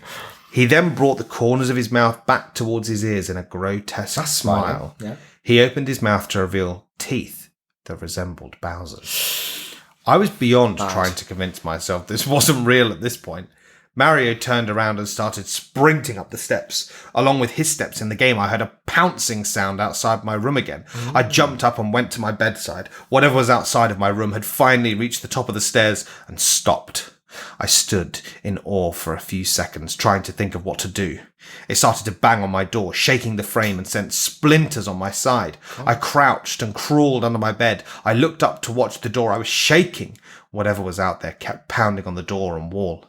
He then brought the corners of his mouth back towards his ears in a grotesque That's smile. smiling. Yeah. He opened his mouth to reveal teeth that resembled Bowser's. I was beyond trying to convince myself this wasn't real at this point. Mario turned around and started sprinting up the steps. Along with his steps in the game, I heard a pouncing sound outside my room again. I jumped up and went to my bedside. Whatever was outside of my room had finally reached the top of the stairs and stopped. I stood in awe for a few seconds, trying to think of what to do. It started to bang on my door, shaking the frame and sent splinters on my side. I crouched and crawled under my bed. I looked up to watch the door. I was shaking. Whatever was out there kept pounding on the door and wall.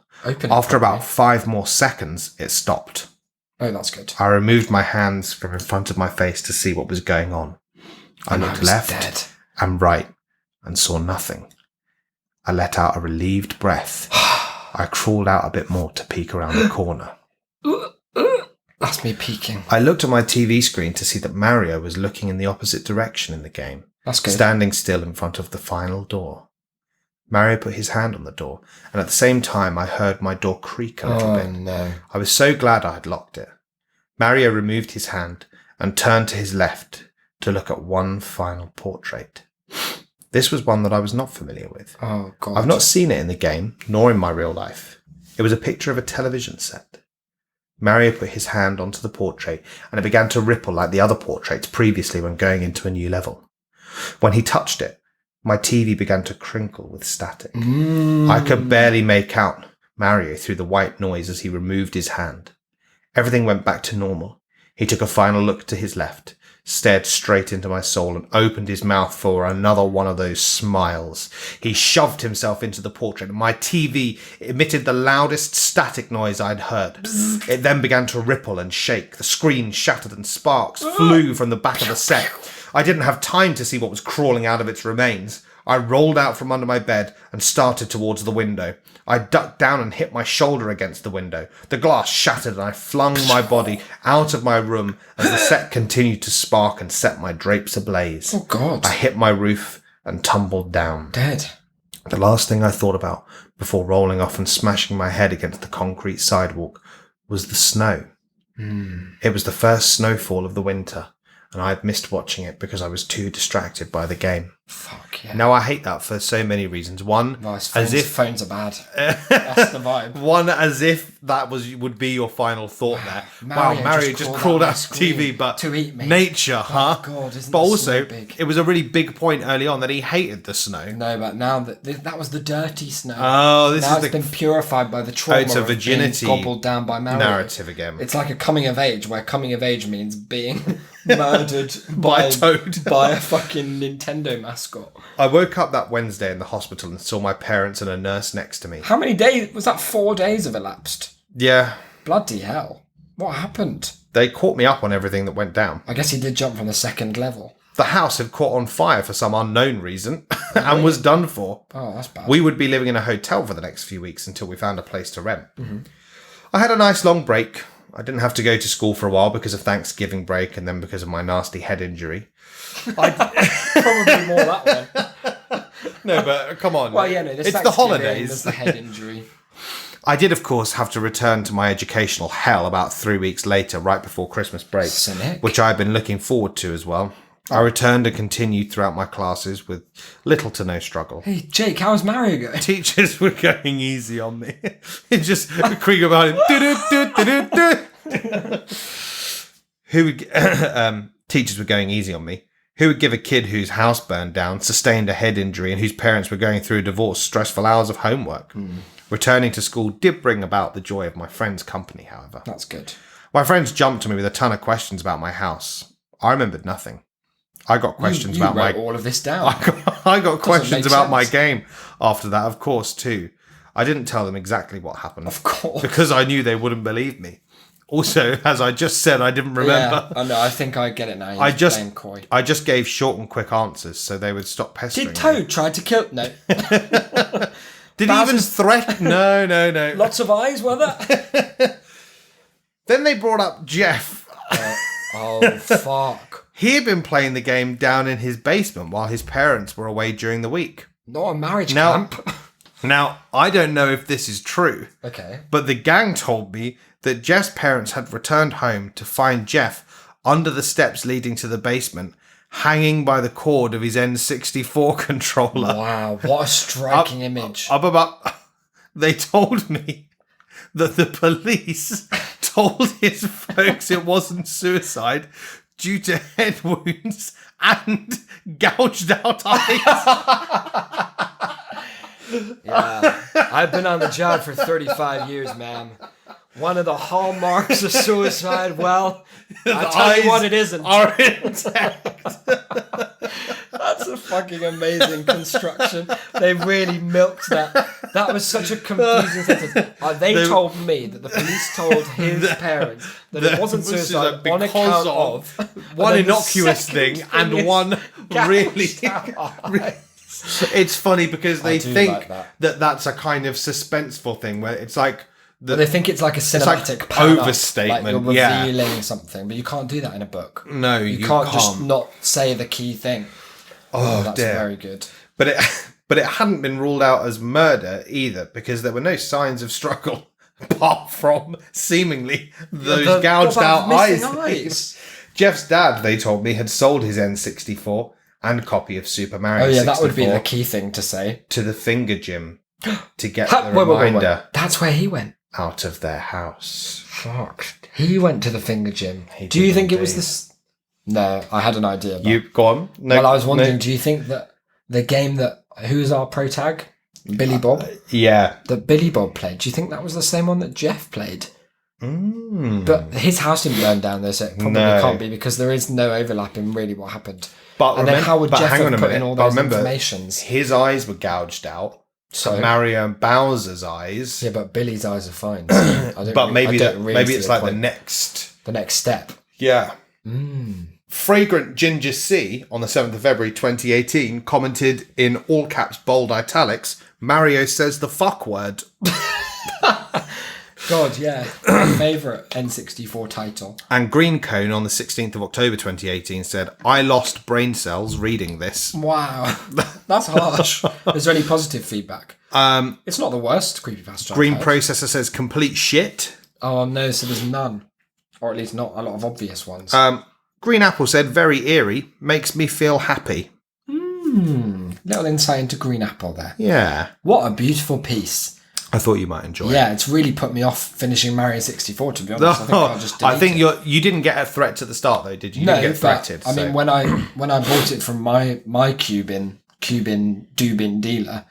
After about 5 more seconds, it stopped. Oh, that's good. I removed my hands from in front of my face to see what was going on. I looked left and right and saw nothing. I let out a relieved breath. I crawled out a bit more to peek around the corner. That's me peeking. I looked at my TV screen to see that Mario was looking in the opposite direction in the game. That's good. Standing still in front of the final door. Mario put his hand on the door, and at the same time I heard my door creak a little bit. No. I was so glad I had locked it. Mario removed his hand and turned to his left to look at one final portrait. This was one that I was not familiar with. Oh, God. I've not seen it in the game, nor in my real life. It was a picture of a television set. Mario put his hand onto the portrait, and it began to ripple like the other portraits previously when going into a new level. When he touched it, my TV began to crinkle with static. I could barely make out Mario through the white noise as he removed his hand. Everything went back to normal. He took a final look to his left, stared straight into my soul, and opened his mouth for another one of those smiles. He shoved himself into the portrait, and my TV emitted the loudest static noise I'd heard. It then began to ripple and shake. The screen shattered and sparks flew from the back of the set. I didn't have time to see what was crawling out of its remains. I rolled out from under my bed and started towards the window. I ducked down and hit my shoulder against the window. The glass shattered and I flung my body out of my room as the set continued to spark and set my drapes ablaze. Oh, God. I hit my roof and tumbled down. Dead. The last thing I thought about before rolling off and smashing my head against the concrete sidewalk was the snow. It was the first snowfall of the winter, and I had missed watching it because I was too distracted by the game. Fuck yeah. Now, I hate that for so many reasons. One, Nice. as if phones are bad. That's the vibe. One, as if that would be your final thought there. Mario just crawled out of TV, but to eat me. Nature, huh? Oh, God, isn't but the also, snow big? it was a really big point early on that he hated the snow. No, but now that was the dirty snow. Oh, this now is it's been purified by the trauma it's a of being virginity gobbled down by Mario. narrative again. It's like a coming of age, where coming of age means being murdered By a toad. by a fucking Nintendo mascot. I woke up that Wednesday in the hospital and saw my parents and a nurse next to me. How many days was that? 4 days have elapsed. Yeah, Bloody hell! What happened? they caught me up on everything that went down. I guess he did jump from the 2nd level. The house had caught on fire for some unknown reason and was done for. Oh, that's bad. We would be living in a hotel for the next few weeks until we found a place to rent. I had a nice long break. I didn't have to go to school for a while because of Thanksgiving break and then because of my nasty head injury. Probably more that one. No, but come on. Well, yeah, no, it's the holidays. There's the head injury. I did, of course, have to return to my educational hell about 3 weeks later, right before Christmas break, Cynic. which I've been looking forward to as well. I returned and continued throughout my classes with little to no struggle. Hey, Jake, how's Mario going? Teachers were going easy on me. It's just creaking about it. Who would teachers were going easy on me. Who would give a kid whose house burned down, sustained a head injury, and whose parents were going through a divorce stressful hours of homework? Returning to school did bring about the joy of my friends' company, however. That's good. My friends jumped to me with a ton of questions about my house. I remembered nothing. I got questions you about wrote my all of this down. I got questions make about my sense. game after that, of course, too. I didn't tell them exactly what happened. Of course. Because I knew they wouldn't believe me. Also, as I just said, I didn't remember. Yeah, I know. I think I get it now. I He's playing coy. just gave short and quick answers so they would stop pestering Did me. Toad try to kill? No. Did he even threaten? No. Lots of eyes, were there? Then they brought up Jeff. Oh, fuck. He had been playing the game down in his basement while his parents were away during the week. Not a marriage Now- camp. Now, I don't know if this is true, Okay. but the gang told me that Jeff's parents had returned home to find Jeff under the steps leading to the basement, hanging by the cord of his N64 controller. Wow, what a striking image. Up. They told me that the police told his folks it wasn't suicide due to head wounds and gouged out eyes. Yeah, I've been on the job for 35 years, ma'am. One of the hallmarks of suicide, well, I'll tell you what it isn't. Are intact. That's a fucking amazing construction. They really milked that. That was such a confusing sentence. They told me that the police told his parents that it wasn't suicide on account of one innocuous thing and one really... It's funny because they think like that that's a kind of suspenseful thing where it's like... they think it's like a cinematic overstatement. Like you're revealing something, but you can't do that in a book. No, you can't just not say the key thing. Oh, that's dear. very good. But it hadn't been ruled out as murder either because there were no signs of struggle apart from seemingly those gouged out eyes. Jeff's dad, they told me, had sold his N64 and copy of Super Mario 64 that would be the key thing to say. To the finger gym to get the reminder. Wait. That's where he went. Out of their house. Fuck. He went to the finger gym. Do you think it was this? No, I had an idea. You go on. No, well, I was wondering, do you think that the game that who's our pro tag? Billy Bob? Yeah. That Billy Bob played. Do you think that was the same one that Jeff played? But his house didn't burn down though, so it probably can't be because there is no overlap in really what happened. But then how would Jeff have put in all those informations? His eyes were gouged out. So Mario and Bowser's eyes. Yeah, but Billy's eyes are fine. So maybe it's like the next step. Yeah. Fragrant Ginger C on the 7th of February 2018 commented in all caps, bold italics, Mario says the fuck word. God, yeah. My favourite N64 title. And Green Cone on the 16th of October 2018 said, I lost brain cells reading this. Wow. That's harsh. Is there any positive feedback? It's not the worst creepypasta. Green Processor says, complete shit. Oh, no, so there's none. Or at least not a lot of obvious ones. Green Apple said, very eerie, makes me feel happy. Little insight into Green Apple there. Yeah. What a beautiful piece. I thought you might enjoy it. Yeah, it's really put me off finishing Mario 64, to be honest. I think you didn't get a threat at the start, though, did you? You didn't get threatened. I mean, when I bought it from my Cubin Dubin dealer,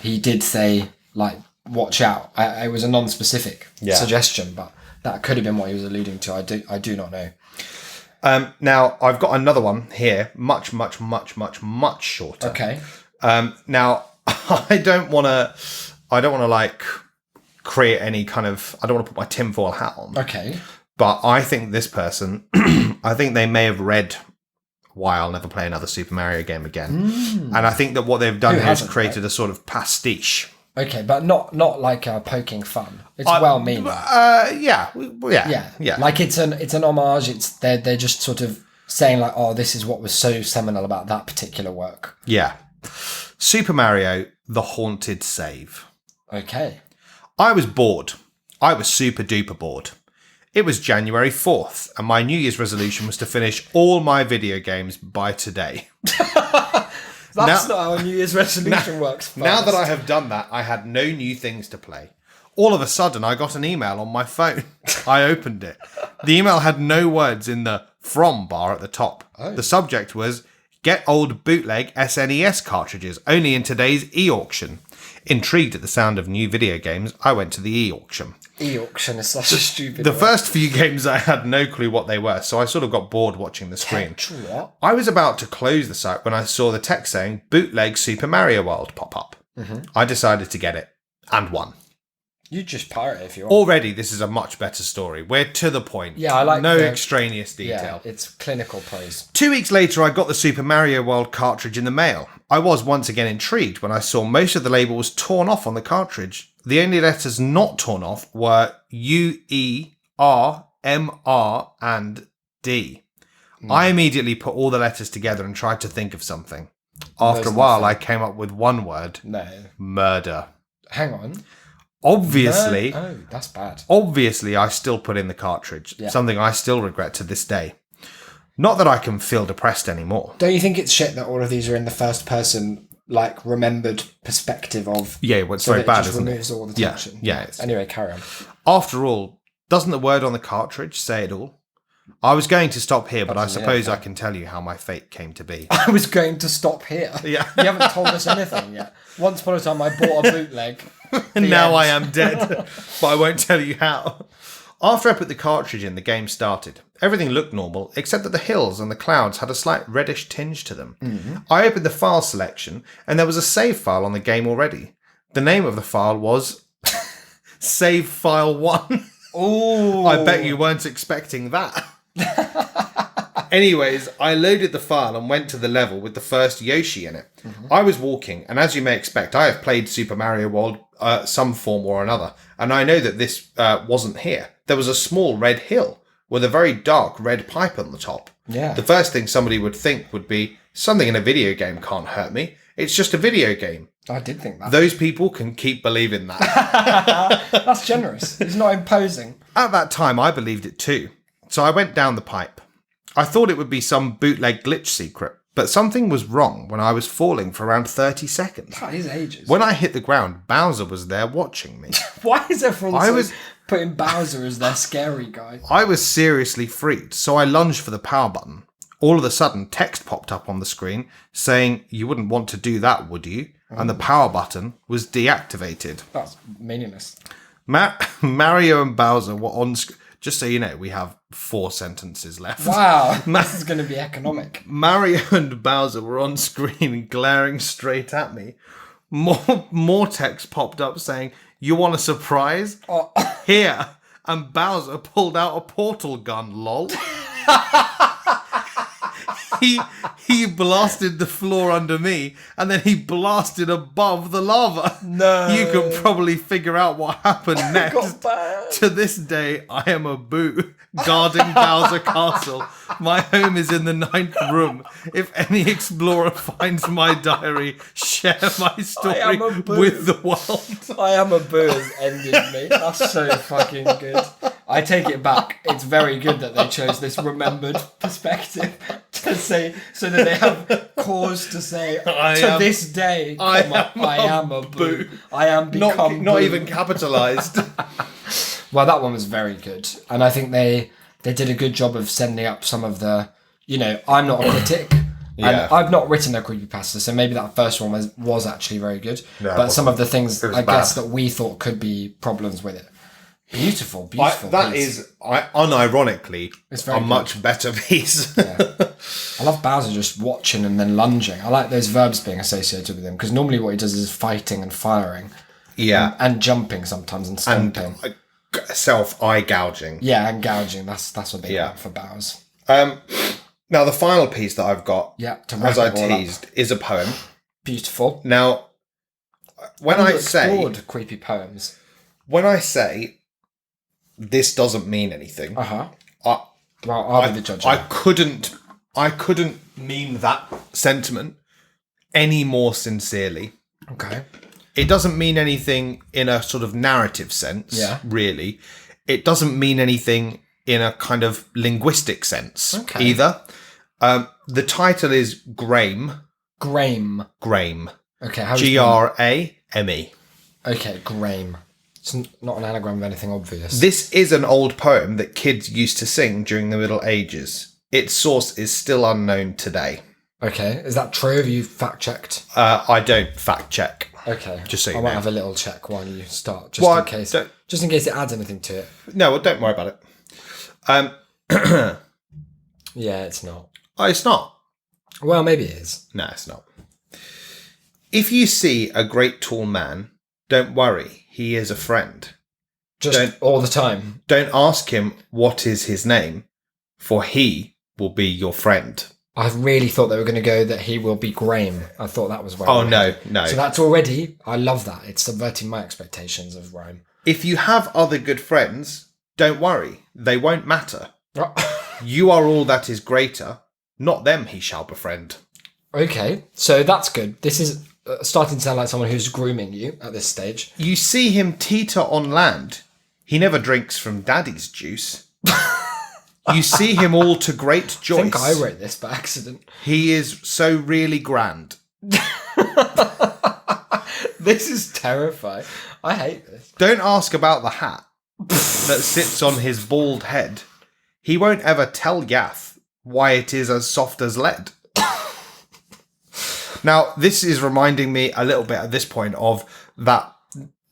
he did say, like, watch out. It was a non-specific suggestion, but that could have been what he was alluding to. I do not know. Now, I've got another one here, much shorter. Okay. Now, I don't want to like create any kind of, I don't want to put my tinfoil hat on. Okay. But I think this person, I think they may have read Why I'll Never Play Another Super Mario Game Again. And I think that what they've done here is created a sort of pastiche. Okay, but not like poking fun. It's well-meaning. Yeah. Like it's an homage. They're just sort of saying like, oh, this is what was so seminal about that particular work. Yeah. Super Mario, The Haunted Save. Okay. I was bored. I was super duper bored. It was January 4th, and my New Year's resolution was to finish all my video games by today. That's not how a New Year's resolution works. Fast. Now that I have done that, I had no new things to play. All of a sudden, I got an email on my phone. I opened it. The email had no words in the from bar at the top. Oh. The subject was, get old bootleg SNES cartridges, only in today's e-auction. Intrigued at the sound of new video games, I went to the e-auction. E-auction is such a stupid word. First few games, I had no clue what they were, so I sort of got bored watching the screen. What? I was about to close the site when I saw the text saying, bootleg Super Mario World pop up. Mm-hmm. I decided to get it, and won. You just pirate if you want. Already, this is a much better story. We're to the point. Yeah, I like no extraneous detail. Yeah, it's clinical praise. 2 weeks later, I got the Super Mario World cartridge in the mail. I was once again intrigued when I saw most of the label was torn off on the cartridge. The only letters not torn off were U, E, R, M, R, and D. I immediately put all the letters together and tried to think of something. After a while, I came up with one word. No. Murder. Hang on. Obviously, oh, that's bad. Obviously, I still put in the cartridge, something I still regret to this day. Not that I can feel depressed anymore. Don't you think it's shit that all of these are in the first person like remembered perspective of. Yeah, well, it's so very that bad, it just isn't it? removes all the Yeah, tension. yeah, it's- Anyway, carry on. After all, doesn't the word on the cartridge say it all? I was going to stop here, but I suppose I can tell you how my fate came to be. I was going to stop here. Yeah. You haven't told us anything yet. Once upon a time, I bought a bootleg. And now end. I am dead, but I won't tell you how. After I put the cartridge in, the game started. Everything looked normal, except that the hills and the clouds had a slight reddish tinge to them. Mm-hmm. I opened the file selection, and there was a save file on the game already. The name of the file was Save File 1. Oh, I bet you weren't expecting that. Anyways, I loaded the file and went to the level with the first Yoshi in it. Mm-hmm. I was walking, and as you may expect, I have played Super Mario World some form or another, and I know that this wasn't here. There was a small red hill with a very dark red pipe on the top. Yeah. The first thing somebody would think would be, something in a video game can't hurt me. It's just a video game. I did think that. Those people can keep believing that. That's generous. It's not imposing. At that time, I believed it too. So I went down the pipe. I thought it would be some bootleg glitch secret, but something was wrong when I was falling for around 30 seconds. That is ages. When I hit the ground, Bowser was there watching me. Why is everyone I so was- putting Bowser as their scary guy? I was seriously freaked, so I lunged for the power button. All of a sudden, text popped up on the screen saying, "You wouldn't want to do that, would you?" And the power button was deactivated. That's meaningless. Mario and Bowser were on screen. Just so you know, we have 4 sentences left. Wow, this is going to be economic. Mario and Bowser were on screen glaring straight at me. More text popped up saying, "You want a surprise? Oh. Here." And Bowser pulled out a portal gun, lol. He blasted the floor under me, and then he blasted above the lava. No. You can probably figure out what happened next. Got bad. To this day, I am a boo guarding Bowser Castle. My home is in the 9th room. If any explorer finds my diary, share my story I am a boo. with the world. I am a boo has ended me. That's so fucking good. I take it back. It's very good that they chose this remembered perspective to say, so that they have cause to say, this day, I am a boo. I am become Not boo. even capitalised. Well, that one was very good. And I think they did a good job of sending up some of the, I'm not a critic. Yeah. And I've not written a creepypasta, so maybe that first one was actually very good. No, but some of the things, I guess, bad. that we thought could be problems with it. Beautiful piece. That is, unironically, It's a very good. much better piece. I love Bowser just watching and then lunging. I like those verbs being associated with him, because normally what he does is fighting and firing. Yeah. And jumping sometimes and stomping. Self-eye gouging. Yeah, and gouging. That's what they Yeah. want for Bowser. Now, the final piece that I've got, Yeah, to wrap as I it all up. teased, is a poem. Beautiful. Now, when I say creepy poems. This doesn't mean anything, Uh-huh. I, Well, I'll be the judge. I couldn't mean that sentiment any more sincerely. Okay. It doesn't mean anything in a sort of narrative sense, Yeah. really. It doesn't mean anything in a kind of linguistic sense either. The title is Grame. Grame. Grame. Okay, how Grame. Okay, Grame. It's not an anagram of anything obvious. This is an old poem that kids used to sing during the Middle Ages. Its source is still unknown today. Okay, is that true? Have you fact-checked? I don't fact check. Okay. Just so you I might know. have a little check while you start, just in case. Just in case it adds anything to it. No, well, don't worry about it. Yeah, it's not. Oh, it's not. Well, maybe it is. No, it's not. If you see a great tall man, don't worry, he is a friend. Just all the time. Don't ask him what is his name, for he will be your friend. I really thought they were going to go that he will be Graham. I thought that was where. Oh, we were no, headed. no. So that's already. I love that. It's subverting my expectations of rhyme. If you have other good friends, don't worry, they won't matter. You are all that is greater, not them he shall befriend. Okay, so that's good. This is starting to sound like someone who's grooming you at this stage. You see him teeter on land. He never drinks from daddy's juice. You see him all to great joy. I think I wrote this by accident. He is so really grand. This is terrifying. I hate this. Don't ask about the hat that sits on his bald head. He won't ever tell Yath why it is as soft as lead. Now, this is reminding me a little bit at this point of that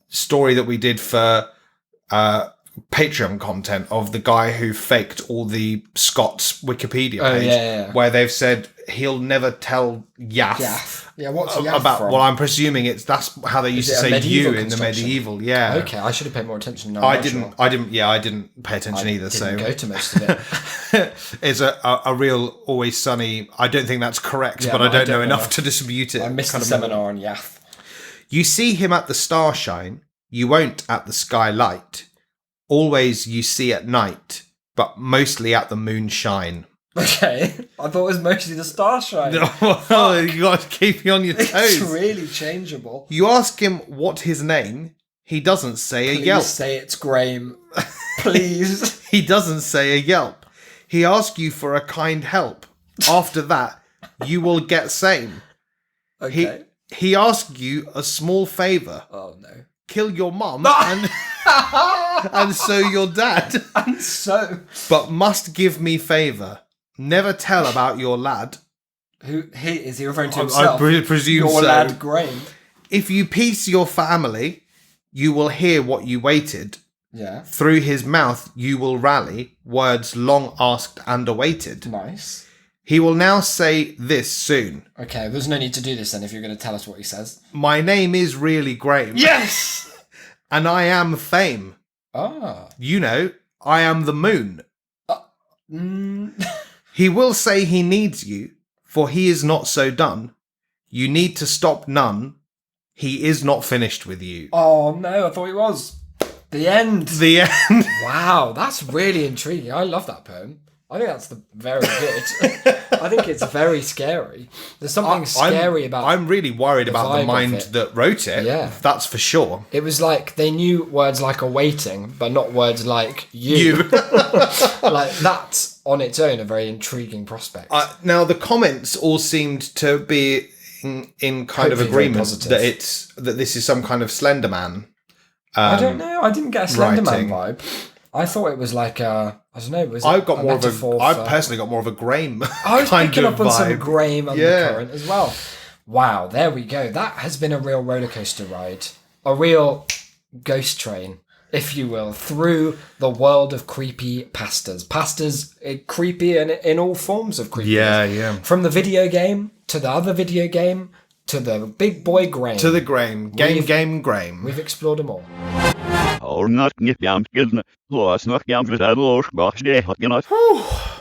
story that we did for Patreon content of the guy who faked all the Scots Wikipedia page, where they've said he'll never tell Yath. Yeah, what's Yath about? from? Well, I'm presuming that's how they used to say you in the construction? medieval. Yeah. Okay, I should have paid more attention. No, I didn't pay attention either. Didn't go to most of it. It's a real Always Sunny. I don't think that's correct, but I don't know enough to dispute it. I missed the seminar on Yath. You see him at the starshine, you won't at the skylight. Always you see at night, but mostly at the moonshine. Okay, I thought it was mostly the starshine. Well, you got to keep me on your toes. It's really changeable. You ask him what his name, he doesn't say a yelp. Please say it's Graham. Please. He doesn't say a yelp. He asks you for a kind help. After that, you will get same. Okay. He asks you a small favour. Oh no. Kill your mum and so your dad. And so. But must give me favour. Never tell about your lad. Is he referring to himself? I presume your so. lad Graham. If you piece your family, you will hear what you waited. Yeah. Through his mouth you will rally words long asked and awaited. Nice. He will now say this soon. Okay, there's no need to do this then if you're going to tell us what he says. My name is really Graham. Yes! And I am fame. Ah. You know, I am the moon. He will say he needs you, for he is not so done. You need to stop none. He is not finished with you. Oh no, I thought he was. The end. The end. Wow, that's really intriguing. I love that poem. I think that's very good. I think it's very scary. There's something scary about. I'm really worried about the vibe mind of it. that wrote it. Yeah. That's for sure. It was like they knew words like awaiting, but not words like you. Like that's on its own a very intriguing prospect. Now the comments all seemed to be in kind of Hopefully very agreement positive. that this is some kind of Slender Man. I don't know. I didn't get a Slenderman writing. vibe. I thought it was like I don't know. Was I've got more of metaphor I've for- personally got more of a Graham. I was kind picking of up on some vibe. Graham undercurrent as well. Wow, there we go. That has been a real roller coaster ride, a real ghost train, if you will, through the world of creepy pastas. Pastas, creepy in all forms of creepy. Yeah. From the video game to the other video game to the big boy Graham. To the Graham. Game Graham. We've explored them all. It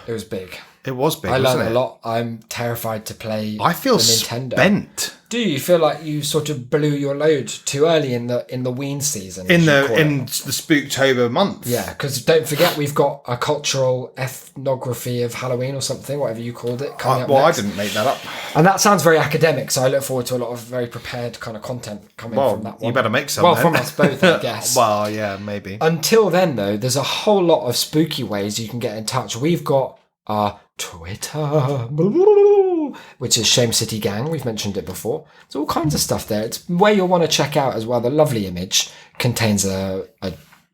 It was big. It was big, I wasn't learned it? a lot. I'm terrified to play I feel the Nintendo. spent. Do you feel like you sort of blew your load too early in the ween season? In as you call it? the Spooktober month. Yeah, because don't forget we've got a cultural ethnography of Halloween or something, whatever you called it, coming up Well, next. I didn't make that up. And that sounds very academic, so I look forward to a lot of very prepared kind of content coming from that one. You better make some. Well, then. from us both, I guess. Well, yeah, maybe. Until then, though, there's a whole lot of spooky ways you can get in touch. We've got our Twitter, which is Shame City Gang. We've mentioned it before. There's all kinds of stuff there. It's where you'll want to check out as well. The lovely image contains a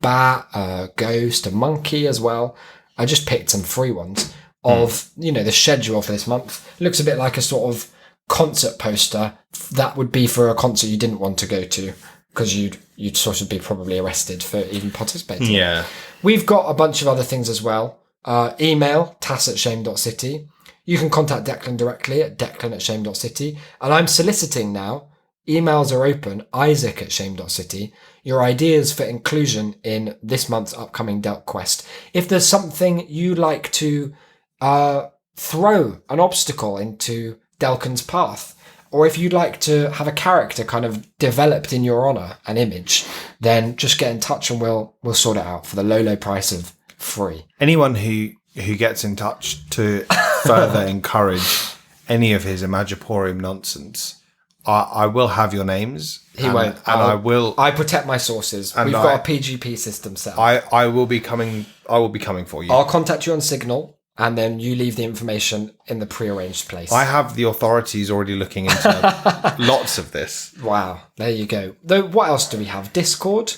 bat, a ghost, a monkey as well. I just picked some free ones of, the schedule for this month. It looks a bit like a sort of concert poster that would be for a concert you didn't want to go to because you'd sort of be probably arrested for even participating. Yeah. We've got a bunch of other things as well. Email tass@shame.city. You can contact Declan directly at declan@shame.city. And I'm soliciting now. Emails are open. Isaac@shame.city. Your ideas for inclusion in this month's upcoming Delk Quest. If there's something you like to throw an obstacle into Delkin's path, or if you'd like to have a character kind of developed in your honour, an image, then just get in touch and we'll sort it out for the low price of free. Anyone who gets in touch to further encourage any of his Imagiporium nonsense, I will have your names. He won't. And I will. I protect my sources. And We've got a PGP system set up. I will be coming. I will be coming for you. I'll contact you on Signal. and then you leave the information in the prearranged place. I have the authorities already looking into lots of this. Wow, there you go. Though, what else do we have? Discord?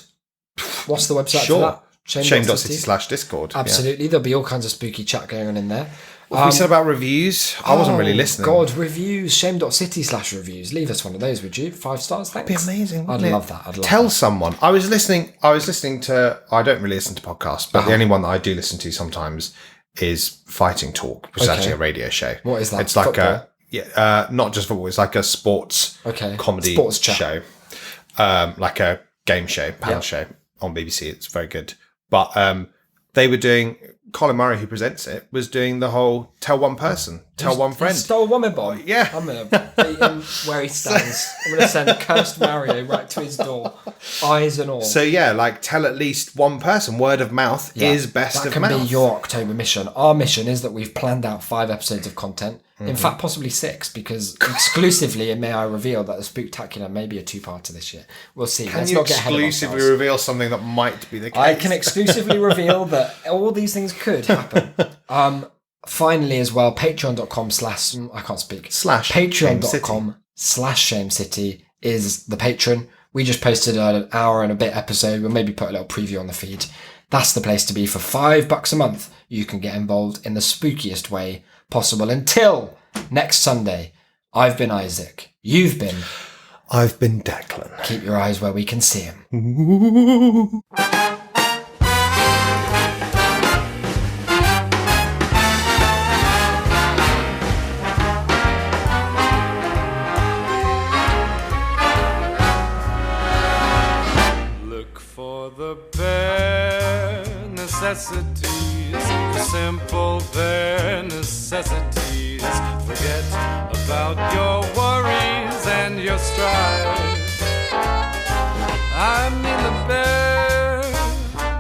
What's the website for that? Shame.city/Discord. Absolutely, there'll be all kinds of spooky chat going on in there. What we said about reviews? I wasn't really listening. God, reviews. Shame.city/reviews. Leave us one of those, would you? 5 stars, thanks. That'd be amazing. I'd love that. Tell someone. I was listening to. I don't really listen to podcasts, but the only one that I do listen to sometimes is Fighting Talk, which is actually a radio show. What is that? It's like Football? not just football. It's like a sports comedy sports chat show, like a game show, panel show on BBC. It's very good. But they were doing. Colin Murray, who presents it, was doing the whole tell one person, tell one friend. Stole woman boy. Yeah. I'm going to beat him where he stands. I'm going to send cursed Mario right to his door, eyes and all. So yeah, like tell at least one person. Word of mouth is best of mouth. That can be your October mission. Our mission is that we've planned out 5 episodes of content. In fact, possibly 6, because exclusively, and may I reveal that the Spooktacular may be a 2-parter this year. We'll see. Can you exclusively reveal something that might be the case? I can exclusively reveal that all these things could happen. Finally, as well, patreon.com/ I can't speak. Patreon.com/Shame City is the patron. We just posted an hour and a bit episode. We'll maybe put a little preview on the feed. That's the place to be. For $5 a month, you can get involved in the spookiest way possible. Until next Sunday, I've been Isaac. You've been... I've been Declan. Keep your eyes where we can see him. Look for the bare necessities, the simple bare necessities. Forget about your worries and your strife. I mean the bare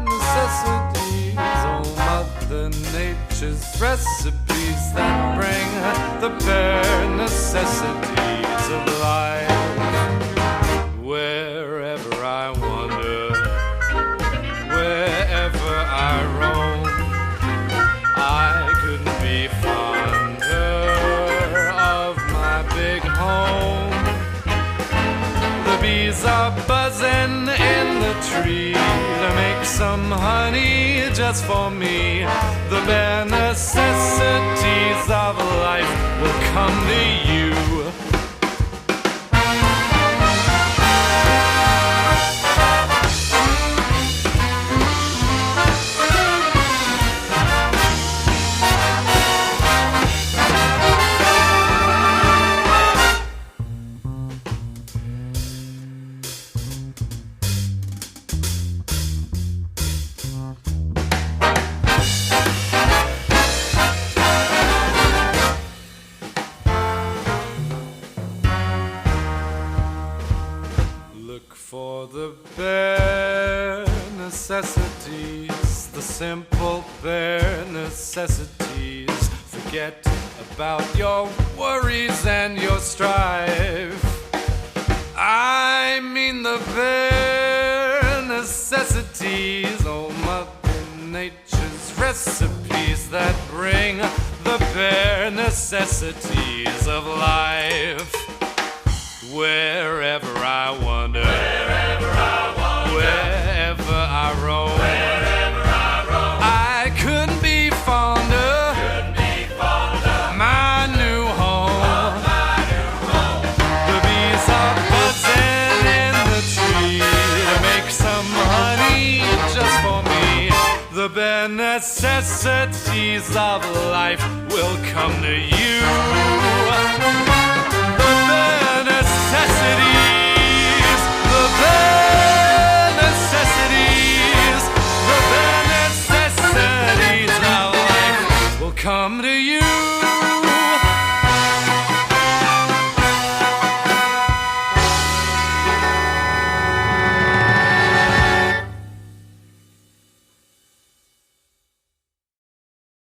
necessities, oh Mother Nature's recipes that bring the bare necessities of life. Wherever I wander, wherever I roam, I couldn't be fonder of my big home. The bees are buzzing in the tree to make some honey just for me. The bare necessities of life will come to you. For the bare necessities, the simple bare necessities. Forget about your worries and your strife. I mean the bare necessities, oh Mother Nature's recipes that bring the bare necessities of life. Wherever I wander, wherever I roam, I couldn't be fonder, my new home. The bees are buzzing in the tree to make some honey just for me. The bare necessities of life will come to you. Necessity